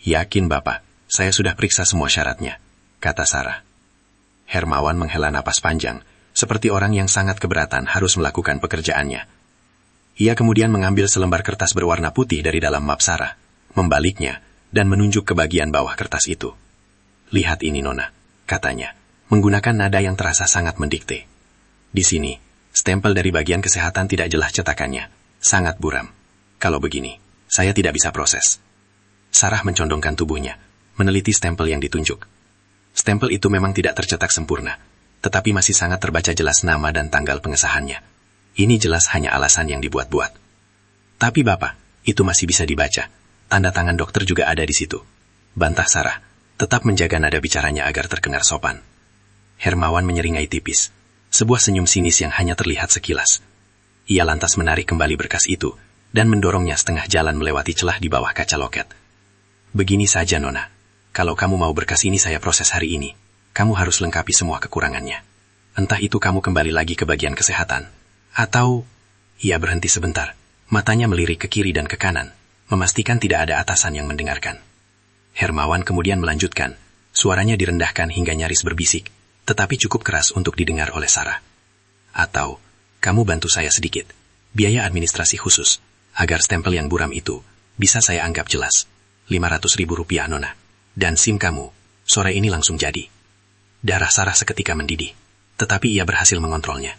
"Yakin Bapak, saya sudah periksa semua syaratnya," kata Sarah. Hermawan menghela napas panjang, seperti orang yang sangat keberatan harus melakukan pekerjaannya. Ia kemudian mengambil selembar kertas berwarna putih dari dalam map Sarah, membaliknya, dan menunjuk ke bagian bawah kertas itu. "Lihat ini Nona," katanya, menggunakan nada yang terasa sangat mendikte. "Di sini, stempel dari bagian kesehatan tidak jelas cetakannya, sangat buram. Kalau begini, saya tidak bisa proses." Sarah mencondongkan tubuhnya, meneliti stempel yang ditunjuk. Stempel itu memang tidak tercetak sempurna, tetapi masih sangat terbaca jelas nama dan tanggal pengesahannya. Ini jelas hanya alasan yang dibuat-buat. "Tapi Bapak, itu masih bisa dibaca. Tanda tangan dokter juga ada di situ," bantah Sarah, tetap menjaga nada bicaranya agar terdengar sopan. Hermawan menyeringai tipis, sebuah senyum sinis yang hanya terlihat sekilas. Ia lantas menarik kembali berkas itu, dan mendorongnya setengah jalan melewati celah di bawah kaca loket. "Begini saja Nona, kalau kamu mau berkas ini saya proses hari ini, kamu harus lengkapi semua kekurangannya. Entah itu kamu kembali lagi ke bagian kesehatan, atau..." Ia berhenti sebentar, matanya melirik ke kiri dan ke kanan, memastikan tidak ada atasan yang mendengarkan. Hermawan kemudian melanjutkan, suaranya direndahkan hingga nyaris berbisik, tetapi cukup keras untuk didengar oleh Sarah. "Atau, kamu bantu saya sedikit, biaya administrasi khusus, agar stempel yang buram itu bisa saya anggap jelas. 500.000 rupiah Nona, dan SIM kamu, sore ini langsung jadi." Darah Sarah seketika mendidih. Tetapi ia berhasil mengontrolnya.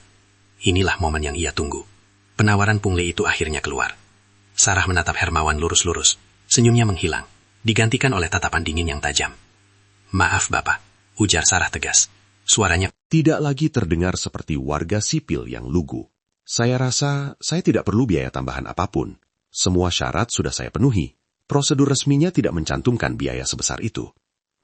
Inilah momen yang ia tunggu. Penawaran pungli itu akhirnya keluar. Sarah menatap Hermawan lurus-lurus. Senyumnya menghilang, digantikan oleh tatapan dingin yang tajam. "Maaf, Bapak," ujar Sarah tegas. Suaranya Tidak lagi terdengar seperti warga sipil yang lugu. Saya rasa saya tidak perlu biaya tambahan apapun. Semua syarat sudah saya penuhi. Prosedur resminya tidak mencantumkan biaya sebesar itu.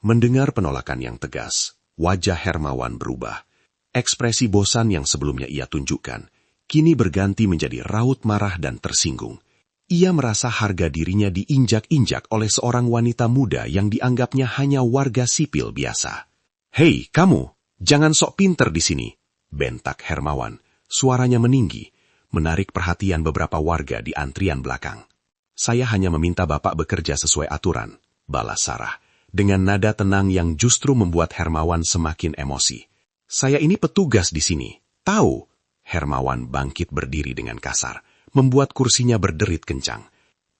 Mendengar penolakan yang tegas, wajah Hermawan berubah. Ekspresi bosan yang sebelumnya ia tunjukkan, kini berganti menjadi raut marah dan tersinggung. Ia merasa harga dirinya diinjak-injak oleh seorang wanita muda yang dianggapnya hanya warga sipil biasa. "Hei, kamu! Jangan sok pinter di sini," bentak Hermawan. Suaranya meninggi, menarik perhatian beberapa warga di antrian belakang. "Saya hanya meminta Bapak bekerja sesuai aturan," balas Sarah, dengan nada tenang yang justru membuat Hermawan semakin emosi. "Saya ini petugas di sini. Tahu?" Hermawan bangkit berdiri dengan kasar, membuat kursinya berderit kencang.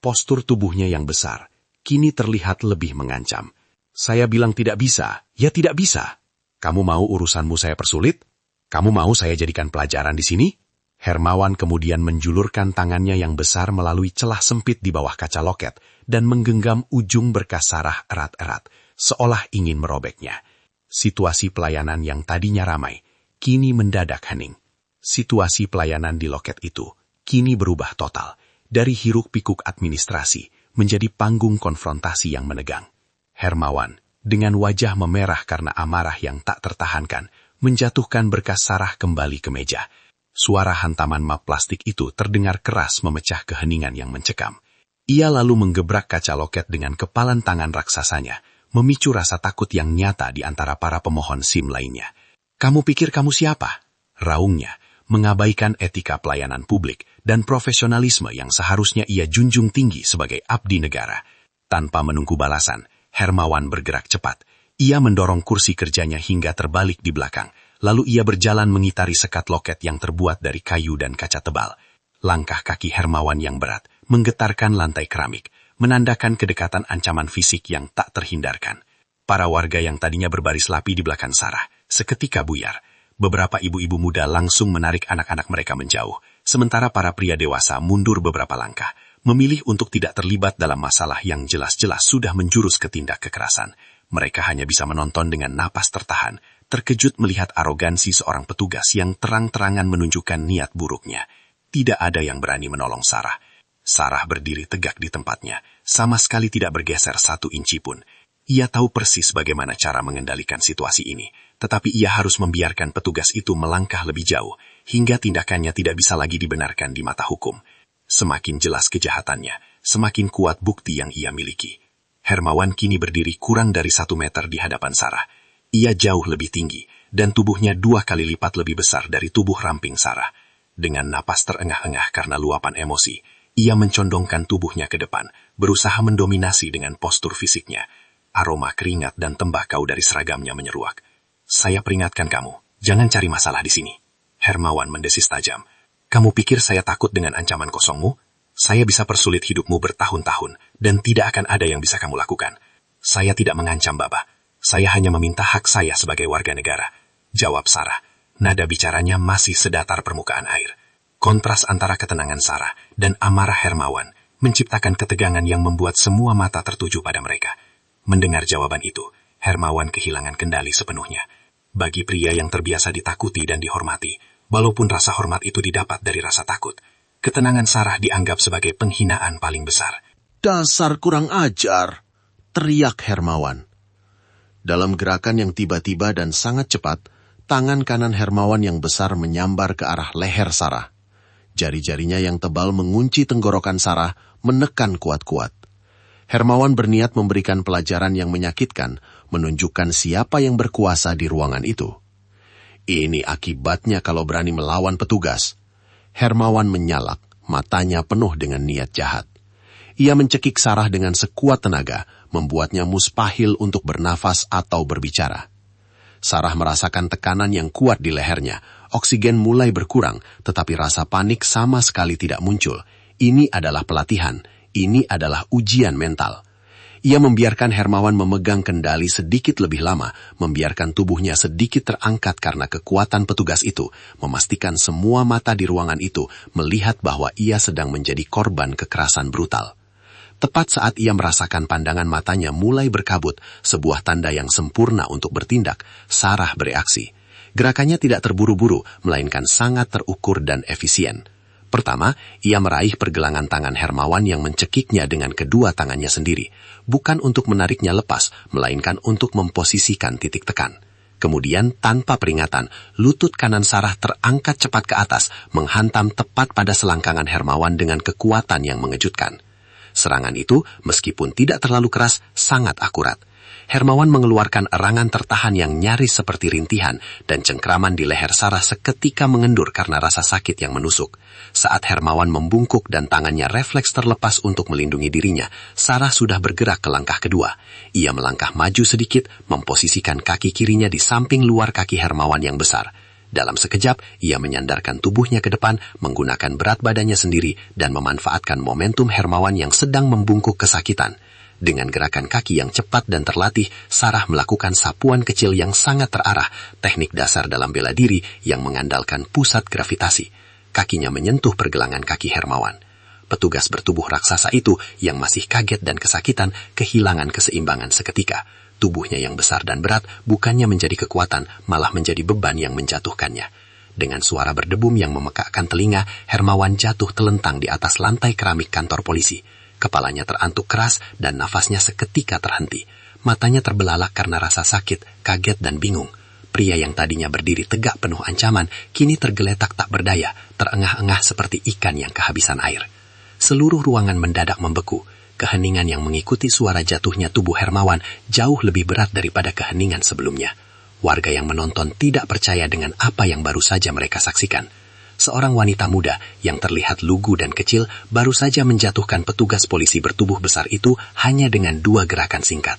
Postur tubuhnya yang besar, kini terlihat lebih mengancam. "Saya bilang tidak bisa, ya tidak bisa. Kamu mau urusanmu saya persulit? Kamu mau saya jadikan pelajaran di sini?" Hermawan kemudian menjulurkan tangannya yang besar melalui celah sempit di bawah kaca loket dan menggenggam ujung berkas Sarah erat-erat, seolah ingin merobeknya. Situasi pelayanan yang tadinya ramai, kini mendadak hening. Situasi pelayanan di loket itu kini berubah total, dari hiruk-pikuk administrasi menjadi panggung konfrontasi yang menegang. Hermawan, dengan wajah memerah karena amarah yang tak tertahankan, menjatuhkan berkas Sarah kembali ke meja. Suara hantaman map plastik itu terdengar keras memecah keheningan yang mencekam. Ia lalu menggebrak kaca loket dengan kepalan tangan raksasanya, memicu rasa takut yang nyata di antara para pemohon SIM lainnya. "Kamu pikir kamu siapa?" raungnya, mengabaikan etika pelayanan publik dan profesionalisme yang seharusnya ia junjung tinggi sebagai abdi negara. Tanpa menunggu balasan, Hermawan bergerak cepat. Ia mendorong kursi kerjanya hingga terbalik di belakang, lalu ia berjalan mengitari sekat loket yang terbuat dari kayu dan kaca tebal. Langkah kaki Hermawan yang berat menggetarkan lantai keramik, menandakan kedekatan ancaman fisik yang tak terhindarkan. Para warga yang tadinya berbaris rapi di belakang Sarah seketika buyar. Beberapa ibu-ibu muda langsung menarik anak-anak mereka menjauh, sementara para pria dewasa mundur beberapa langkah, memilih untuk tidak terlibat dalam masalah yang jelas-jelas sudah menjurus ke tindak kekerasan. Mereka hanya bisa menonton dengan napas tertahan, terkejut melihat arogansi seorang petugas yang terang-terangan menunjukkan niat buruknya. Tidak ada yang berani menolong Sarah. Sarah berdiri tegak di tempatnya, sama sekali tidak bergeser 1 inci pun. Ia tahu persis bagaimana cara mengendalikan situasi ini, tetapi ia harus membiarkan petugas itu melangkah lebih jauh, hingga tindakannya tidak bisa lagi dibenarkan di mata hukum. Semakin jelas kejahatannya, semakin kuat bukti yang ia miliki. Hermawan kini berdiri kurang dari 1 meter di hadapan Sarah. Ia jauh lebih tinggi, dan tubuhnya 2 kali lipat lebih besar dari tubuh ramping Sarah. Dengan napas terengah-engah karena luapan emosi, ia mencondongkan tubuhnya ke depan, berusaha mendominasi dengan postur fisiknya. Aroma keringat dan tembakau dari seragamnya menyeruak. "Saya peringatkan kamu, jangan cari masalah di sini." Hermawan mendesis tajam. "Kamu pikir saya takut dengan ancaman kosongmu? Saya bisa persulit hidupmu bertahun-tahun, dan tidak akan ada yang bisa kamu lakukan. Saya tidak mengancam Baba. Saya hanya meminta hak saya sebagai warga negara," jawab Sarah. Nada bicaranya masih sedatar permukaan air. Kontras antara ketenangan Sarah dan amarah Hermawan menciptakan ketegangan yang membuat semua mata tertuju pada mereka. Mendengar jawaban itu, Hermawan kehilangan kendali sepenuhnya. Bagi pria yang terbiasa ditakuti dan dihormati, walaupun rasa hormat itu didapat dari rasa takut, ketenangan Sarah dianggap sebagai penghinaan paling besar. "Dasar kurang ajar!" teriak Hermawan. Dalam gerakan yang tiba-tiba dan sangat cepat, tangan kanan Hermawan yang besar menyambar ke arah leher Sarah. Jari-jarinya yang tebal mengunci tenggorokan Sarah, menekan kuat-kuat. Hermawan berniat memberikan pelajaran yang menyakitkan, menunjukkan siapa yang berkuasa di ruangan itu. Ini akibatnya kalau berani melawan petugas. Hermawan menyalak, matanya penuh dengan niat jahat. Ia mencekik Sarah dengan sekuat tenaga, membuatnya mustahil untuk bernafas atau berbicara. Sarah merasakan tekanan yang kuat di lehernya. Oksigen mulai berkurang, tetapi rasa panik sama sekali tidak muncul. Ini adalah pelatihan. Ini adalah ujian mental. Ia membiarkan Hermawan memegang kendali sedikit lebih lama, membiarkan tubuhnya sedikit terangkat karena kekuatan petugas itu, memastikan semua mata di ruangan itu melihat bahwa ia sedang menjadi korban kekerasan brutal. Tepat saat ia merasakan pandangan matanya mulai berkabut, sebuah tanda yang sempurna untuk bertindak, Sarah bereaksi. Gerakannya tidak terburu-buru, melainkan sangat terukur dan efisien. Pertama, ia meraih pergelangan tangan Hermawan yang mencekiknya dengan kedua tangannya sendiri, bukan untuk menariknya lepas, melainkan untuk memposisikan titik tekan. Kemudian, tanpa peringatan, lutut kanan Sarah terangkat cepat ke atas, menghantam tepat pada selangkangan Hermawan dengan kekuatan yang mengejutkan. Serangan itu, meskipun tidak terlalu keras, sangat akurat. Hermawan mengeluarkan erangan tertahan yang nyaris seperti rintihan, dan cengkraman di leher Sarah seketika mengendur karena rasa sakit yang menusuk. Saat Hermawan membungkuk dan tangannya refleks terlepas untuk melindungi dirinya, Sarah sudah bergerak ke langkah kedua. Ia melangkah maju sedikit, memposisikan kaki kirinya di samping luar kaki Hermawan yang besar. Dalam sekejap, ia menyandarkan tubuhnya ke depan, menggunakan berat badannya sendiri, dan memanfaatkan momentum Hermawan yang sedang membungkuk kesakitan. Dengan gerakan kaki yang cepat dan terlatih, Sarah melakukan sapuan kecil yang sangat terarah, teknik dasar dalam bela diri yang mengandalkan pusat gravitasi. Kakinya menyentuh pergelangan kaki Hermawan. Petugas bertubuh raksasa itu yang masih kaget dan kesakitan kehilangan keseimbangan seketika. Tubuhnya yang besar dan berat bukannya menjadi kekuatan, malah menjadi beban yang menjatuhkannya. Dengan suara berdebum yang memekakkan telinga, Hermawan jatuh telentang di atas lantai keramik kantor polisi. Kepalanya terantuk keras dan nafasnya seketika terhenti. Matanya terbelalak karena rasa sakit, kaget dan bingung. Pria yang tadinya berdiri tegak penuh ancaman, kini tergeletak tak berdaya, terengah-engah seperti ikan yang kehabisan air. Seluruh ruangan mendadak membeku. Keheningan yang mengikuti suara jatuhnya tubuh Hermawan jauh lebih berat daripada keheningan sebelumnya. Warga yang menonton tidak percaya dengan apa yang baru saja mereka saksikan. Seorang wanita muda yang terlihat lugu dan kecil baru saja menjatuhkan petugas polisi bertubuh besar itu hanya dengan 2 gerakan singkat.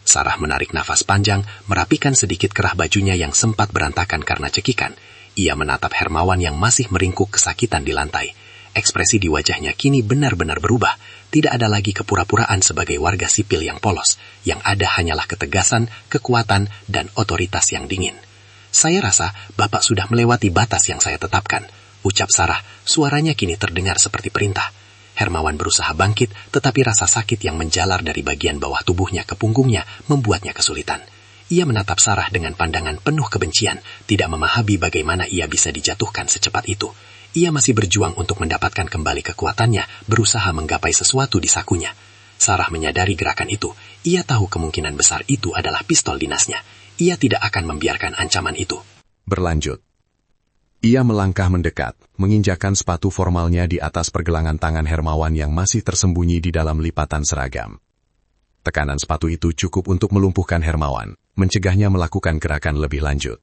Sarah menarik nafas panjang, merapikan sedikit kerah bajunya yang sempat berantakan karena cekikan. Ia menatap Hermawan yang masih meringkuk kesakitan di lantai. Ekspresi di wajahnya kini benar-benar berubah. Tidak ada lagi kepura-puraan sebagai warga sipil yang polos. Yang ada hanyalah ketegasan, kekuatan, dan otoritas yang dingin. Saya rasa Bapak sudah melewati batas yang saya tetapkan, ucap Sarah. Suaranya kini terdengar seperti perintah. Hermawan berusaha bangkit, tetapi rasa sakit yang menjalar dari bagian bawah tubuhnya ke punggungnya membuatnya kesulitan. Ia menatap Sarah dengan pandangan penuh kebencian, tidak memahami bagaimana ia bisa dijatuhkan secepat itu. Ia masih berjuang untuk mendapatkan kembali kekuatannya, berusaha menggapai sesuatu di sakunya. Sarah menyadari gerakan itu. Ia tahu kemungkinan besar itu adalah pistol dinasnya. Ia tidak akan membiarkan ancaman itu berlanjut. Ia melangkah mendekat, menginjakan sepatu formalnya di atas pergelangan tangan Hermawan yang masih tersembunyi di dalam lipatan seragam. Tekanan sepatu itu cukup untuk melumpuhkan Hermawan, mencegahnya melakukan gerakan lebih lanjut.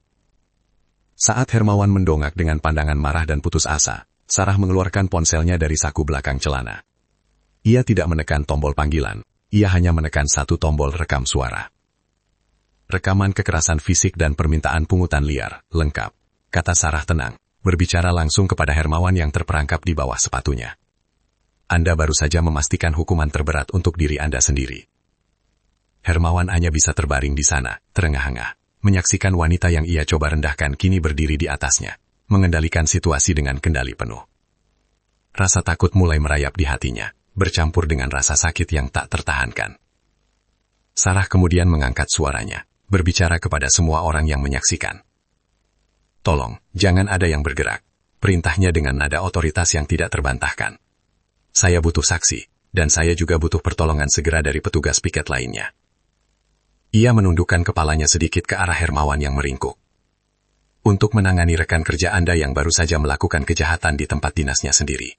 Saat Hermawan mendongak dengan pandangan marah dan putus asa, Sarah mengeluarkan ponselnya dari saku belakang celana. Ia tidak menekan tombol panggilan, ia hanya menekan satu tombol rekam suara. Rekaman kekerasan fisik dan permintaan pungutan liar, lengkap, kata Sarah tenang, berbicara langsung kepada Hermawan yang terperangkap di bawah sepatunya. Anda baru saja memastikan hukuman terberat untuk diri Anda sendiri. Hermawan hanya bisa terbaring di sana, terengah-engah, menyaksikan wanita yang ia coba rendahkan kini berdiri di atasnya, mengendalikan situasi dengan kendali penuh. Rasa takut mulai merayap di hatinya, bercampur dengan rasa sakit yang tak tertahankan. Sarah kemudian mengangkat suaranya, berbicara kepada semua orang yang menyaksikan. Tolong, jangan ada yang bergerak. Perintahnya dengan nada otoritas yang tidak terbantahkan. Saya butuh saksi, dan saya juga butuh pertolongan segera dari petugas piket lainnya. Ia menundukkan kepalanya sedikit ke arah Hermawan yang meringkuk. Untuk menangani rekan kerja Anda yang baru saja melakukan kejahatan di tempat dinasnya sendiri.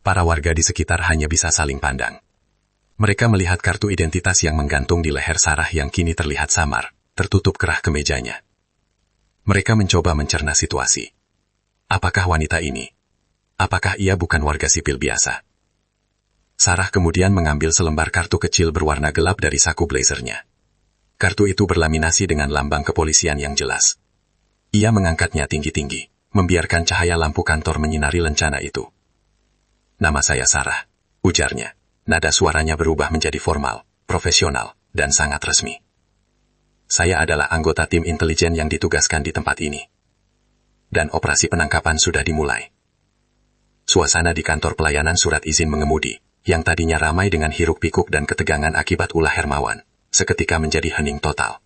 Para warga di sekitar hanya bisa saling pandang. Mereka melihat kartu identitas yang menggantung di leher Sarah yang kini terlihat samar, tertutup kerah kemejanya. Mereka mencoba mencerna situasi. Apakah wanita ini? Apakah ia bukan warga sipil biasa? Sarah kemudian mengambil selembar kartu kecil berwarna gelap dari saku blazernya. Kartu itu berlaminasi dengan lambang kepolisian yang jelas. Ia mengangkatnya tinggi-tinggi, membiarkan cahaya lampu kantor menyinari lencana itu. Nama saya Sarah, ujarnya. Nada suaranya berubah menjadi formal. profesional, dan sangat resmi. Saya adalah anggota tim intelijen yang ditugaskan di tempat ini. Dan operasi penangkapan sudah dimulai. Suasana di kantor pelayanan surat izin mengemudi, yang tadinya ramai dengan hiruk-pikuk dan ketegangan akibat ulah Hermawan, seketika menjadi hening total.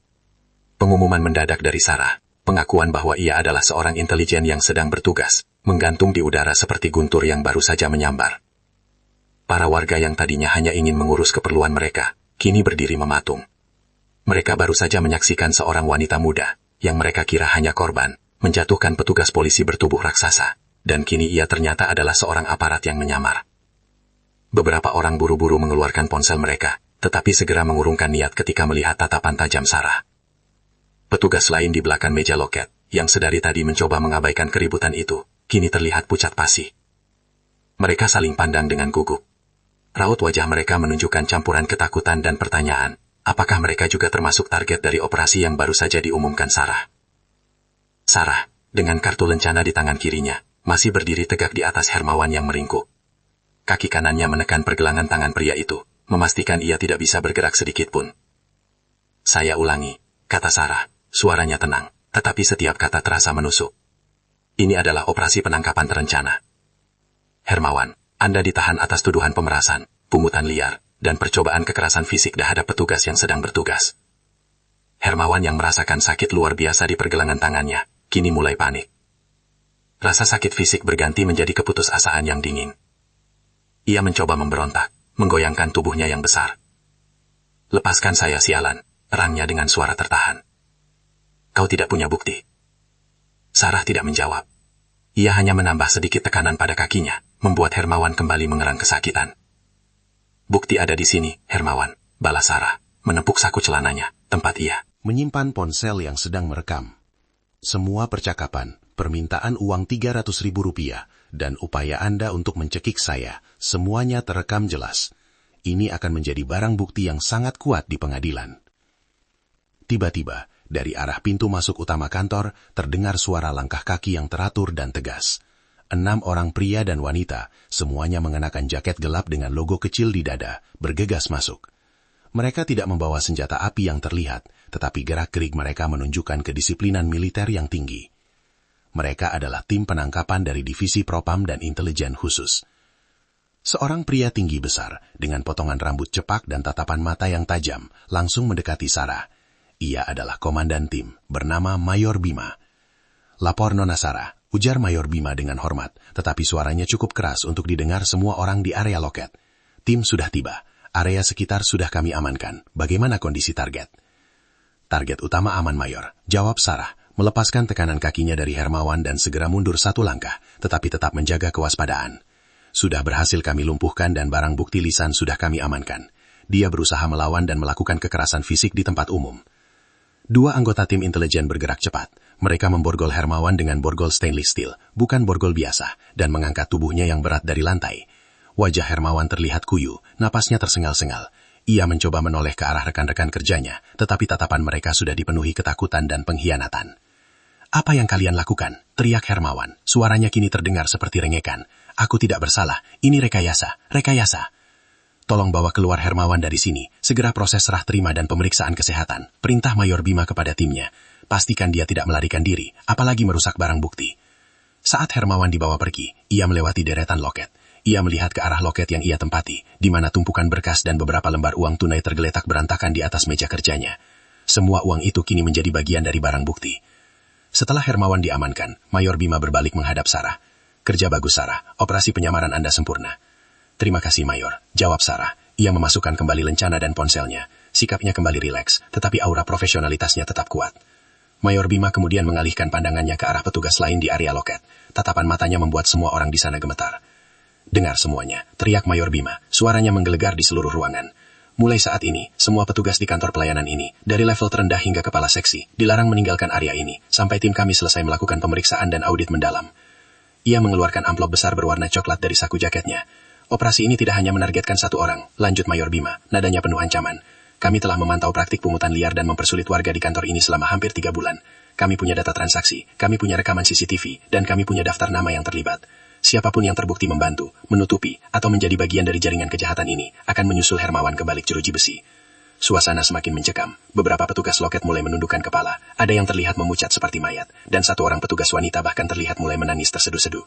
Pengumuman mendadak dari Sarah, pengakuan bahwa ia adalah seorang intelijen yang sedang bertugas, menggantung di udara seperti guntur yang baru saja menyambar. Para warga yang tadinya hanya ingin mengurus keperluan mereka, kini berdiri mematung. Mereka baru saja menyaksikan seorang wanita muda, yang mereka kira hanya korban, menjatuhkan petugas polisi bertubuh raksasa, dan kini ia ternyata adalah seorang aparat yang menyamar. Beberapa orang buru-buru mengeluarkan ponsel mereka, tetapi segera mengurungkan niat ketika melihat tatapan tajam Sarah. Petugas lain di belakang meja loket, yang sedari tadi mencoba mengabaikan keributan itu, kini terlihat pucat pasi. Mereka saling pandang dengan gugup. Raut wajah mereka menunjukkan campuran ketakutan dan pertanyaan, apakah mereka juga termasuk target dari operasi yang baru saja diumumkan Sarah. Sarah, dengan kartu lencana di tangan kirinya, masih berdiri tegak di atas Hermawan yang meringkuk. Kaki kanannya menekan pergelangan tangan pria itu, memastikan ia tidak bisa bergerak sedikit pun. Saya ulangi, kata Sarah, suaranya tenang, tetapi setiap kata terasa menusuk. Ini adalah operasi penangkapan terencana. Hermawan, Anda ditahan atas tuduhan pemerasan, pungutan liar, dan percobaan kekerasan fisik terhadap petugas yang sedang bertugas. Hermawan yang merasakan sakit luar biasa di pergelangan tangannya, kini mulai panik. Rasa sakit fisik berganti menjadi keputusasaan yang dingin. Ia mencoba memberontak, menggoyangkan tubuhnya yang besar. Lepaskan saya sialan, erangnya dengan suara tertahan. Kau tidak punya bukti. Sarah tidak menjawab. Ia hanya menambah sedikit tekanan pada kakinya, membuat Hermawan kembali mengerang kesakitan. Bukti ada di sini, Hermawan, balas Sarah, menepuk saku celananya, tempat ia menyimpan ponsel yang sedang merekam. Semua percakapan, permintaan uang Rp300.000, dan upaya Anda untuk mencekik saya, semuanya terekam jelas. Ini akan menjadi barang bukti yang sangat kuat di pengadilan. Tiba-tiba, dari arah pintu masuk utama kantor, terdengar suara langkah kaki yang teratur dan tegas. 6 orang pria dan wanita, semuanya mengenakan jaket gelap dengan logo kecil di dada, bergegas masuk. Mereka tidak membawa senjata api yang terlihat, tetapi gerak-gerik mereka menunjukkan kedisiplinan militer yang tinggi. Mereka adalah tim penangkapan dari Divisi Propam dan Intelijen Khusus. Seorang pria tinggi besar, dengan potongan rambut cepak dan tatapan mata yang tajam, langsung mendekati Sarah. Ia adalah komandan tim, bernama Mayor Bima. Lapor Nona Sarah, ujar Mayor Bima dengan hormat, tetapi suaranya cukup keras untuk didengar semua orang di area loket. Tim sudah tiba. Area sekitar sudah kami amankan. Bagaimana kondisi target? Target utama aman, Mayor, jawab Sarah, melepaskan tekanan kakinya dari Hermawan dan segera mundur 1 langkah, tetapi tetap menjaga kewaspadaan. Sudah berhasil kami lumpuhkan dan barang bukti lisan sudah kami amankan. Dia berusaha melawan dan melakukan kekerasan fisik di tempat umum. 2 anggota tim intelijen bergerak cepat. Mereka memborgol Hermawan dengan borgol stainless steel, bukan borgol biasa, dan mengangkat tubuhnya yang berat dari lantai. Wajah Hermawan terlihat kuyu, napasnya tersengal-sengal. Ia mencoba menoleh ke arah rekan-rekan kerjanya, tetapi tatapan mereka sudah dipenuhi ketakutan dan pengkhianatan. Apa yang kalian lakukan? Teriak Hermawan. Suaranya kini terdengar seperti rengekan. Aku tidak bersalah. Ini rekayasa. Rekayasa. Tolong bawa keluar Hermawan dari sini. Segera proses serah terima dan pemeriksaan kesehatan. Perintah Mayor Bima kepada timnya. Pastikan dia tidak melarikan diri, apalagi merusak barang bukti. Saat Hermawan dibawa pergi, ia melewati deretan loket. Ia melihat ke arah loket yang ia tempati, di mana tumpukan berkas dan beberapa lembar uang tunai tergeletak berantakan di atas meja kerjanya. Semua uang itu kini menjadi bagian dari barang bukti. Setelah Hermawan diamankan, Mayor Bima berbalik menghadap Sarah. Kerja bagus, Sarah. Operasi penyamaran Anda sempurna. Terima kasih, Mayor, jawab Sarah. Ia memasukkan kembali lencana dan ponselnya. Sikapnya kembali rileks, tetapi aura profesionalitasnya tetap kuat. Mayor Bima kemudian mengalihkan pandangannya ke arah petugas lain di area loket. Tatapan matanya membuat semua orang di sana gemetar. Dengar semuanya, teriak Mayor Bima. Suaranya menggelegar di seluruh ruangan. Mulai saat ini, semua petugas di kantor pelayanan ini, dari level terendah hingga kepala seksi, dilarang meninggalkan area ini, sampai tim kami selesai melakukan pemeriksaan dan audit mendalam. Ia mengeluarkan amplop besar berwarna coklat dari saku jaketnya. Operasi ini tidak hanya menargetkan 1 orang, lanjut Mayor Bima, nadanya penuh ancaman. Kami telah memantau praktik pungutan liar dan mempersulit warga di kantor ini selama hampir 3 bulan. Kami punya data transaksi, kami punya rekaman CCTV, dan kami punya daftar nama yang terlibat. Siapapun yang terbukti membantu, menutupi, atau menjadi bagian dari jaringan kejahatan ini, akan menyusul Hermawan ke balik jeruji besi. Suasana semakin mencekam. Beberapa petugas loket mulai menundukkan kepala. Ada yang terlihat memucat seperti mayat. Dan satu orang petugas wanita bahkan terlihat mulai menangis terseduh-seduh.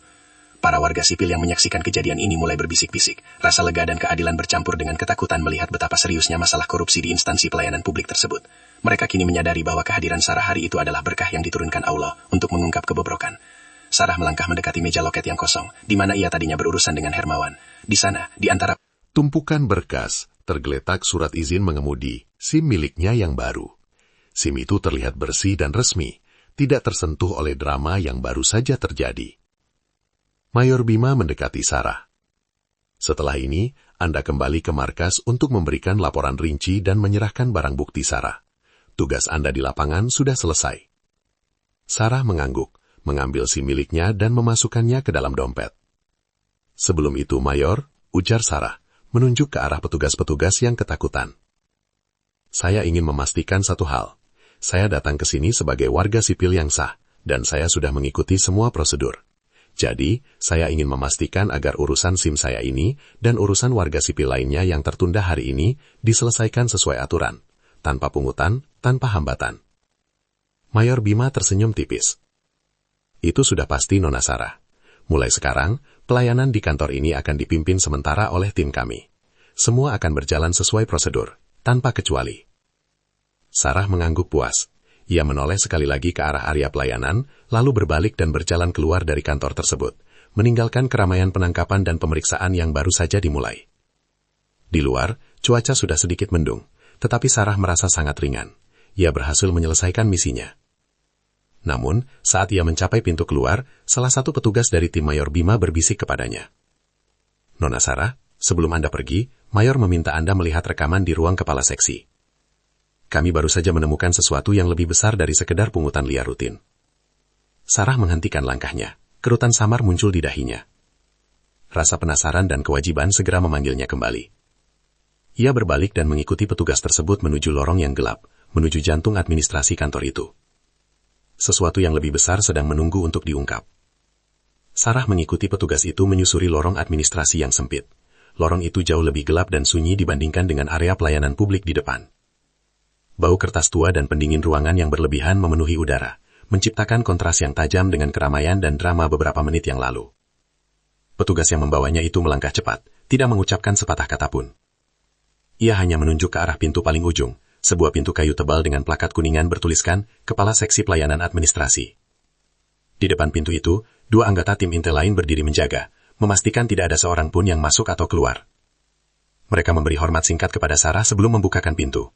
Para warga sipil yang menyaksikan kejadian ini mulai berbisik-bisik. Rasa lega dan keadilan bercampur dengan ketakutan melihat betapa seriusnya masalah korupsi di instansi pelayanan publik tersebut. Mereka kini menyadari bahwa kehadiran Sarah hari itu adalah berkah yang diturunkan Allah untuk mengungkap kebobrokan. Sarah melangkah mendekati meja loket yang kosong, di mana ia tadinya berurusan dengan Hermawan. Di sana, di antara tumpukan berkas, tergeletak surat izin mengemudi, SIM miliknya yang baru. SIM itu terlihat bersih dan resmi, tidak tersentuh oleh drama yang baru saja terjadi. Mayor Bima mendekati Sarah. Setelah ini, Anda kembali ke markas untuk memberikan laporan rinci dan menyerahkan barang bukti Sarah. Tugas Anda di lapangan sudah selesai. Sarah mengangguk, mengambil SIM miliknya dan memasukkannya ke dalam dompet. Sebelum itu, Mayor, ujar Sarah, menunjuk ke arah petugas-petugas yang ketakutan. Saya ingin memastikan satu hal. Saya datang ke sini sebagai warga sipil yang sah, dan saya sudah mengikuti semua prosedur. Jadi, saya ingin memastikan agar urusan SIM saya ini dan urusan warga sipil lainnya yang tertunda hari ini diselesaikan sesuai aturan, tanpa pungutan, tanpa hambatan. Mayor Bima tersenyum tipis. Itu sudah pasti, Nona Sarah. Mulai sekarang, pelayanan di kantor ini akan dipimpin sementara oleh tim kami. Semua akan berjalan sesuai prosedur, tanpa kecuali. Sarah mengangguk puas. Ia menoleh sekali lagi ke arah area pelayanan, lalu berbalik dan berjalan keluar dari kantor tersebut, meninggalkan keramaian penangkapan dan pemeriksaan yang baru saja dimulai. Di luar, cuaca sudah sedikit mendung, tetapi Sarah merasa sangat ringan. Ia berhasil menyelesaikan misinya. Namun, saat ia mencapai pintu keluar, salah satu petugas dari tim Mayor Bima berbisik kepadanya. Nona Sarah, sebelum Anda pergi, Mayor meminta Anda melihat rekaman di ruang kepala seksi. Kami baru saja menemukan sesuatu yang lebih besar dari sekedar pungutan liar rutin. Sarah menghentikan langkahnya. Kerutan samar muncul di dahinya. Rasa penasaran dan kewajiban segera memanggilnya kembali. Ia berbalik dan mengikuti petugas tersebut menuju lorong yang gelap, menuju jantung administrasi kantor itu. Sesuatu yang lebih besar sedang menunggu untuk diungkap. Sarah mengikuti petugas itu menyusuri lorong administrasi yang sempit. Lorong itu jauh lebih gelap dan sunyi dibandingkan dengan area pelayanan publik di depan. Bau kertas tua dan pendingin ruangan yang berlebihan memenuhi udara, menciptakan kontras yang tajam dengan keramaian dan drama beberapa menit yang lalu. Petugas yang membawanya itu melangkah cepat, tidak mengucapkan sepatah kata pun. Ia hanya menunjuk ke arah pintu paling ujung, sebuah pintu kayu tebal dengan plakat kuningan bertuliskan Kepala Seksi Pelayanan Administrasi. Di depan pintu itu, dua anggota tim intel lain berdiri menjaga, memastikan tidak ada seorang pun yang masuk atau keluar. Mereka memberi hormat singkat kepada Sarah sebelum membukakan pintu.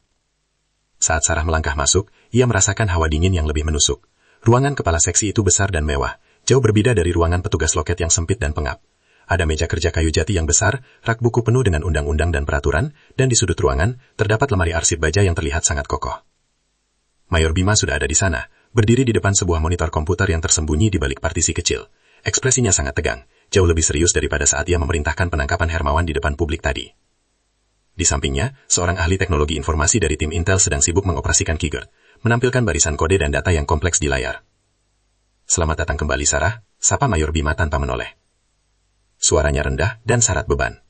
Saat Sarah melangkah masuk, ia merasakan hawa dingin yang lebih menusuk. Ruangan kepala seksi itu besar dan mewah, jauh berbeda dari ruangan petugas loket yang sempit dan pengap. Ada meja kerja kayu jati yang besar, rak buku penuh dengan undang-undang dan peraturan, dan di sudut ruangan, terdapat lemari arsip baja yang terlihat sangat kokoh. Mayor Bima sudah ada di sana, berdiri di depan sebuah monitor komputer yang tersembunyi di balik partisi kecil. Ekspresinya sangat tegang, jauh lebih serius daripada saat ia memerintahkan penangkapan Hermawan di depan publik tadi. Di sampingnya, seorang ahli teknologi informasi dari tim Intel sedang sibuk mengoperasikan keyboard, menampilkan barisan kode dan data yang kompleks di layar. Selamat datang kembali, Sarah, sapa Mayor Bima tanpa menoleh. Suaranya rendah dan syarat beban.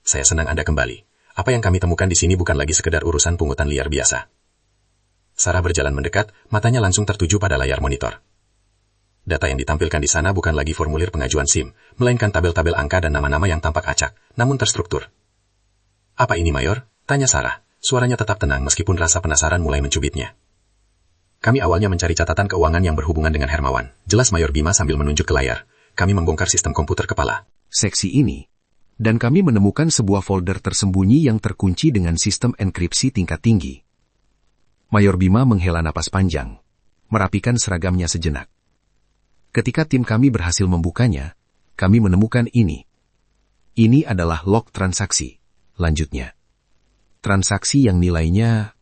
Saya senang Anda kembali. Apa yang kami temukan di sini bukan lagi sekedar urusan pungutan liar biasa. Sarah berjalan mendekat, matanya langsung tertuju pada layar monitor. Data yang ditampilkan di sana bukan lagi formulir pengajuan SIM, melainkan tabel-tabel angka dan nama-nama yang tampak acak, namun terstruktur. Apa ini, Mayor? Tanya Sarah. Suaranya tetap tenang meskipun rasa penasaran mulai mencubitnya. Kami awalnya mencari catatan keuangan yang berhubungan dengan Hermawan. Jelas Mayor Bima sambil menunjuk ke layar. Kami membongkar sistem komputer kepala seksi ini, dan kami menemukan sebuah folder tersembunyi yang terkunci dengan sistem enkripsi tingkat tinggi. Mayor Bima menghela napas panjang, merapikan seragamnya sejenak. Ketika tim kami berhasil membukanya, kami menemukan ini. Ini adalah log transaksi, lanjutnya. Transaksi yang nilainya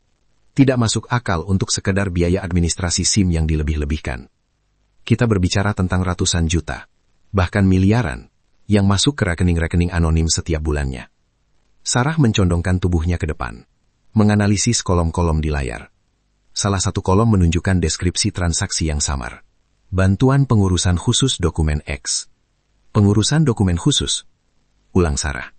tidak masuk akal untuk sekedar biaya administrasi SIM yang dilebih-lebihkan. Kita berbicara tentang ratusan juta, bahkan miliaran, yang masuk ke rekening-rekening anonim setiap bulannya. Sarah mencondongkan tubuhnya ke depan, menganalisis kolom-kolom di layar. Salah satu kolom menunjukkan deskripsi transaksi yang samar. Bantuan pengurusan khusus dokumen X. Pengurusan dokumen khusus. Ulang Sarah.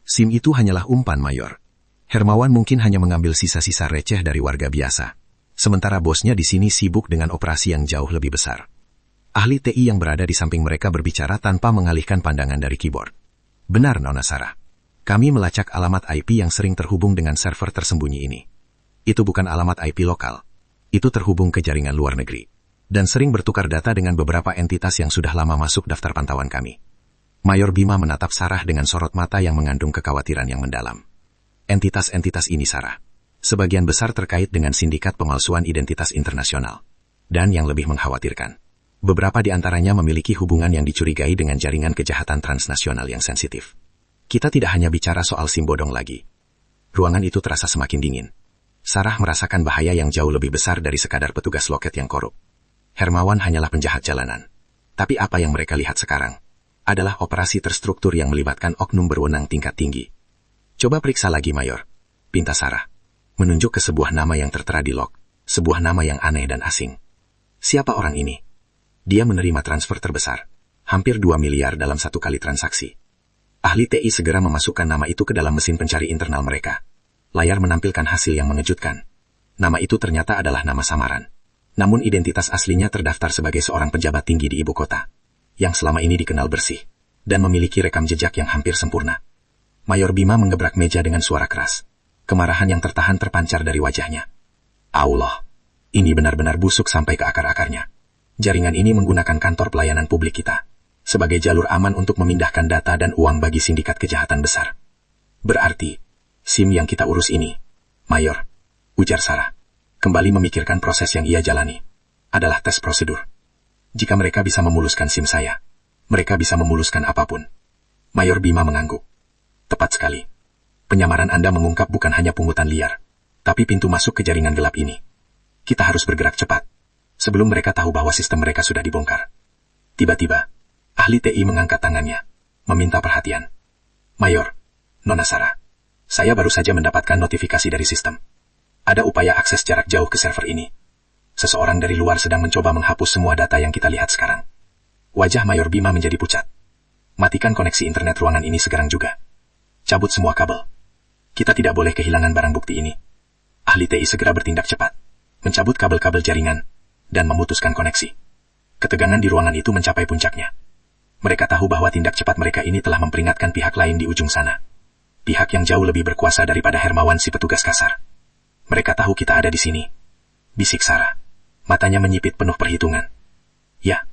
SIM itu hanyalah umpan, Mayor. Hermawan mungkin hanya mengambil sisa-sisa receh dari warga biasa. Sementara bosnya di sini sibuk dengan operasi yang jauh lebih besar. Ahli TI yang berada di samping mereka berbicara tanpa mengalihkan pandangan dari keyboard. Benar, Nona Sarah. Kami melacak alamat IP yang sering terhubung dengan server tersembunyi ini. Itu bukan alamat IP lokal. Itu terhubung ke jaringan luar negeri. Dan sering bertukar data dengan beberapa entitas yang sudah lama masuk daftar pantauan kami. Mayor Bima menatap Sarah dengan sorot mata yang mengandung kekhawatiran yang mendalam. Entitas-entitas ini, Sarah, sebagian besar terkait dengan sindikat pemalsuan identitas internasional. Dan yang lebih mengkhawatirkan, beberapa di antaranya memiliki hubungan yang dicurigai dengan jaringan kejahatan transnasional yang sensitif. Kita tidak hanya bicara soal SIM bodong lagi. Ruangan itu terasa semakin dingin. Sarah merasakan bahaya yang jauh lebih besar dari sekadar petugas loket yang korup. Hermawan hanyalah penjahat jalanan. Tapi apa yang mereka lihat sekarang adalah operasi terstruktur yang melibatkan oknum berwenang tingkat tinggi. Coba periksa lagi, Mayor, pinta Sarah, menunjuk ke sebuah nama yang tertera di log, sebuah nama yang aneh dan asing. Siapa orang ini? Dia menerima transfer terbesar, hampir 2 miliar dalam satu kali transaksi. Ahli TI segera memasukkan nama itu ke dalam mesin pencari internal mereka. Layar menampilkan hasil yang mengejutkan. Nama itu ternyata adalah nama samaran. Namun identitas aslinya terdaftar sebagai seorang pejabat tinggi di ibu kota, yang selama ini dikenal bersih, dan memiliki rekam jejak yang hampir sempurna. Mayor Bima menggebrak meja dengan suara keras. Kemarahan yang tertahan terpancar dari wajahnya. Allah, ini benar-benar busuk sampai ke akar-akarnya. Jaringan ini menggunakan kantor pelayanan publik kita sebagai jalur aman untuk memindahkan data dan uang bagi sindikat kejahatan besar. Berarti, SIM yang kita urus ini, Mayor, ujar Sarah, kembali memikirkan proses yang ia jalani, adalah tes prosedur. Jika mereka bisa memuluskan SIM saya, mereka bisa memuluskan apapun. Mayor Bima mengangguk. Tepat sekali. Penyamaran Anda mengungkap bukan hanya pungutan liar, tapi pintu masuk ke jaringan gelap ini. Kita harus bergerak cepat, sebelum mereka tahu bahwa sistem mereka sudah dibongkar. Tiba-tiba, ahli TI mengangkat tangannya, meminta perhatian. Mayor, Nona Sarah, saya baru saja mendapatkan notifikasi dari sistem. Ada upaya akses jarak jauh ke server ini. Seseorang dari luar sedang mencoba menghapus semua data yang kita lihat sekarang. Wajah Mayor Bima menjadi pucat. Matikan koneksi internet ruangan ini sekarang juga. Cabut semua kabel. Kita tidak boleh kehilangan barang bukti ini. Ahli TI segera bertindak cepat, mencabut kabel-kabel jaringan, dan memutuskan koneksi. Ketegangan di ruangan itu mencapai puncaknya. Mereka tahu bahwa tindak cepat mereka ini telah memperingatkan pihak lain di ujung sana. Pihak yang jauh lebih berkuasa daripada Hermawan si petugas kasar. Mereka tahu kita ada di sini. Bisik Sarah. Matanya menyipit penuh perhitungan. Ya,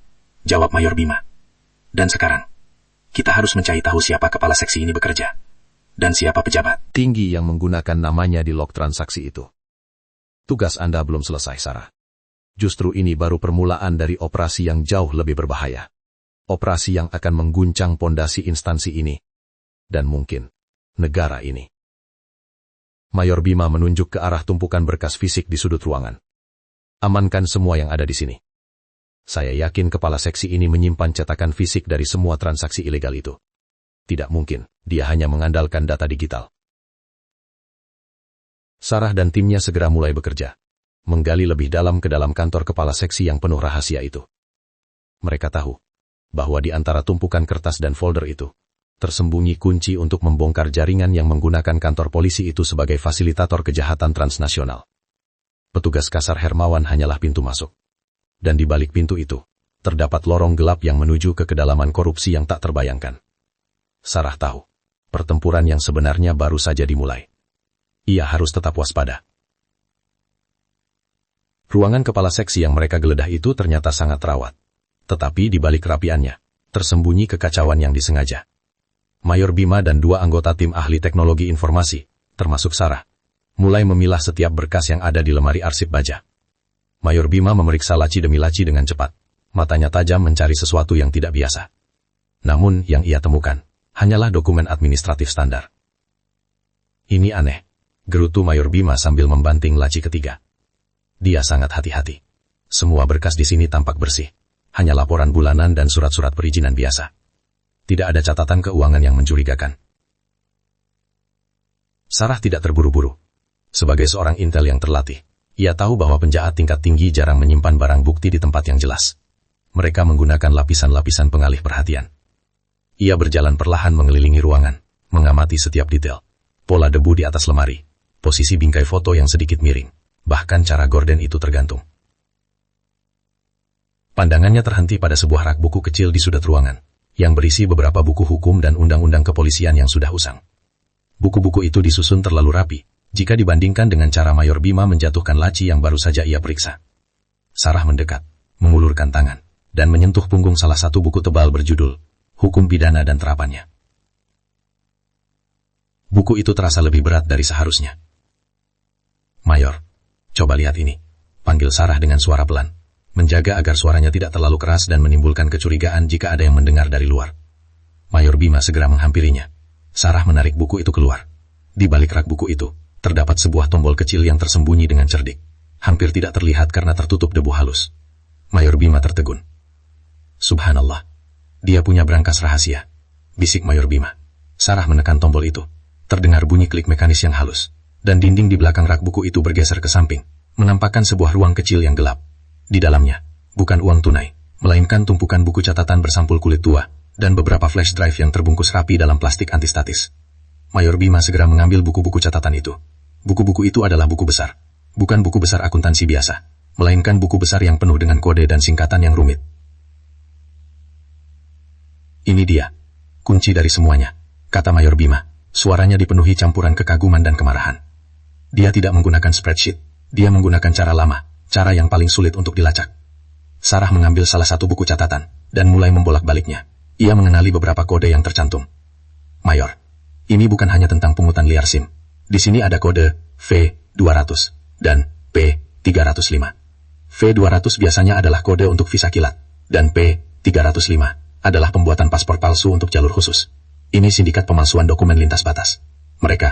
jawab Mayor Bima. Dan sekarang, kita harus mencari tahu siapa kepala seksi ini bekerja. Dan siapa pejabat tinggi yang menggunakan namanya di log transaksi itu. Tugas Anda belum selesai, Sarah. Justru ini baru permulaan dari operasi yang jauh lebih berbahaya. Operasi yang akan mengguncang pondasi instansi ini. Dan mungkin, negara ini. Mayor Bima menunjuk ke arah tumpukan berkas fisik di sudut ruangan. Amankan semua yang ada di sini. Saya yakin kepala seksi ini menyimpan cetakan fisik dari semua transaksi ilegal itu. Tidak mungkin, dia hanya mengandalkan data digital. Sarah dan timnya segera mulai bekerja, menggali lebih dalam ke dalam kantor kepala seksi yang penuh rahasia itu. Mereka tahu bahwa di antara tumpukan kertas dan folder itu, tersembunyi kunci untuk membongkar jaringan yang menggunakan kantor polisi itu sebagai fasilitator kejahatan transnasional. Petugas kasar Hermawan hanyalah pintu masuk. Dan di balik pintu itu, terdapat lorong gelap yang menuju ke kedalaman korupsi yang tak terbayangkan. Sarah tahu, pertempuran yang sebenarnya baru saja dimulai. Ia harus tetap waspada. Ruangan kepala seksi yang mereka geledah itu ternyata sangat rawat. Tetapi di balik kerapiannya, tersembunyi kekacauan yang disengaja. Mayor Bima dan 2 anggota tim ahli teknologi informasi, termasuk Sarah, mulai memilah setiap berkas yang ada di lemari arsip baja. Mayor Bima memeriksa laci demi laci dengan cepat. Matanya tajam mencari sesuatu yang tidak biasa. Namun yang ia temukan hanyalah dokumen administratif standar. Ini aneh, gerutu Mayor Bima sambil membanting laci ketiga. Dia sangat hati-hati. Semua berkas di sini tampak bersih. Hanya laporan bulanan dan surat-surat perizinan biasa. Tidak ada catatan keuangan yang mencurigakan. Sarah tidak terburu-buru. Sebagai seorang intel yang terlatih, ia tahu bahwa penjahat tingkat tinggi jarang menyimpan barang bukti di tempat yang jelas. Mereka menggunakan lapisan-lapisan pengalih perhatian. Ia berjalan perlahan mengelilingi ruangan, mengamati setiap detail. Pola debu di atas lemari, posisi bingkai foto yang sedikit miring, bahkan cara gorden itu tergantung. Pandangannya terhenti pada sebuah rak buku kecil di sudut ruangan, yang berisi beberapa buku hukum dan undang-undang kepolisian yang sudah usang. Buku-buku itu disusun terlalu rapi, jika dibandingkan dengan cara Mayor Bima menjatuhkan laci yang baru saja ia periksa. Sarah mendekat, mengulurkan tangan, dan menyentuh punggung salah satu buku tebal berjudul Hukum Pidana dan Terapannya. Buku itu terasa lebih berat dari seharusnya. "Mayor, coba lihat ini," panggil Sarah dengan suara pelan, menjaga agar suaranya tidak terlalu keras dan menimbulkan kecurigaan jika ada yang mendengar dari luar. Mayor Bima segera menghampirinya. Sarah menarik buku itu keluar. Di balik rak buku itu, terdapat sebuah tombol kecil yang tersembunyi dengan cerdik. Hampir tidak terlihat karena tertutup debu halus. Mayor Bima tertegun. "Subhanallah, dia punya brankas rahasia," bisik Mayor Bima. Sarah menekan tombol itu. Terdengar bunyi klik mekanis yang halus, dan dinding di belakang rak buku itu bergeser ke samping, menampakkan sebuah ruang kecil yang gelap. Di dalamnya, bukan uang tunai, melainkan tumpukan buku catatan bersampul kulit tua, dan beberapa flash drive yang terbungkus rapi dalam plastik antistatis. Mayor Bima segera mengambil buku-buku catatan itu. Buku-buku itu adalah buku besar. Bukan buku besar akuntansi biasa, melainkan buku besar yang penuh dengan kode dan singkatan yang rumit. "Ini dia, kunci dari semuanya," kata Mayor Bima. Suaranya dipenuhi campuran kekaguman dan kemarahan. Dia tidak menggunakan spreadsheet, dia menggunakan cara lama, cara yang paling sulit untuk dilacak. Sarah mengambil salah satu buku catatan, dan mulai membolak-baliknya. Ia mengenali beberapa kode yang tercantum. "Mayor, ini bukan hanya tentang pungutan liar SIM. Di sini ada kode V200 dan P305. V200 biasanya adalah kode untuk visa kilat, dan P305 adalah pembuatan paspor palsu untuk jalur khusus. Ini sindikat pemalsuan dokumen lintas batas. Mereka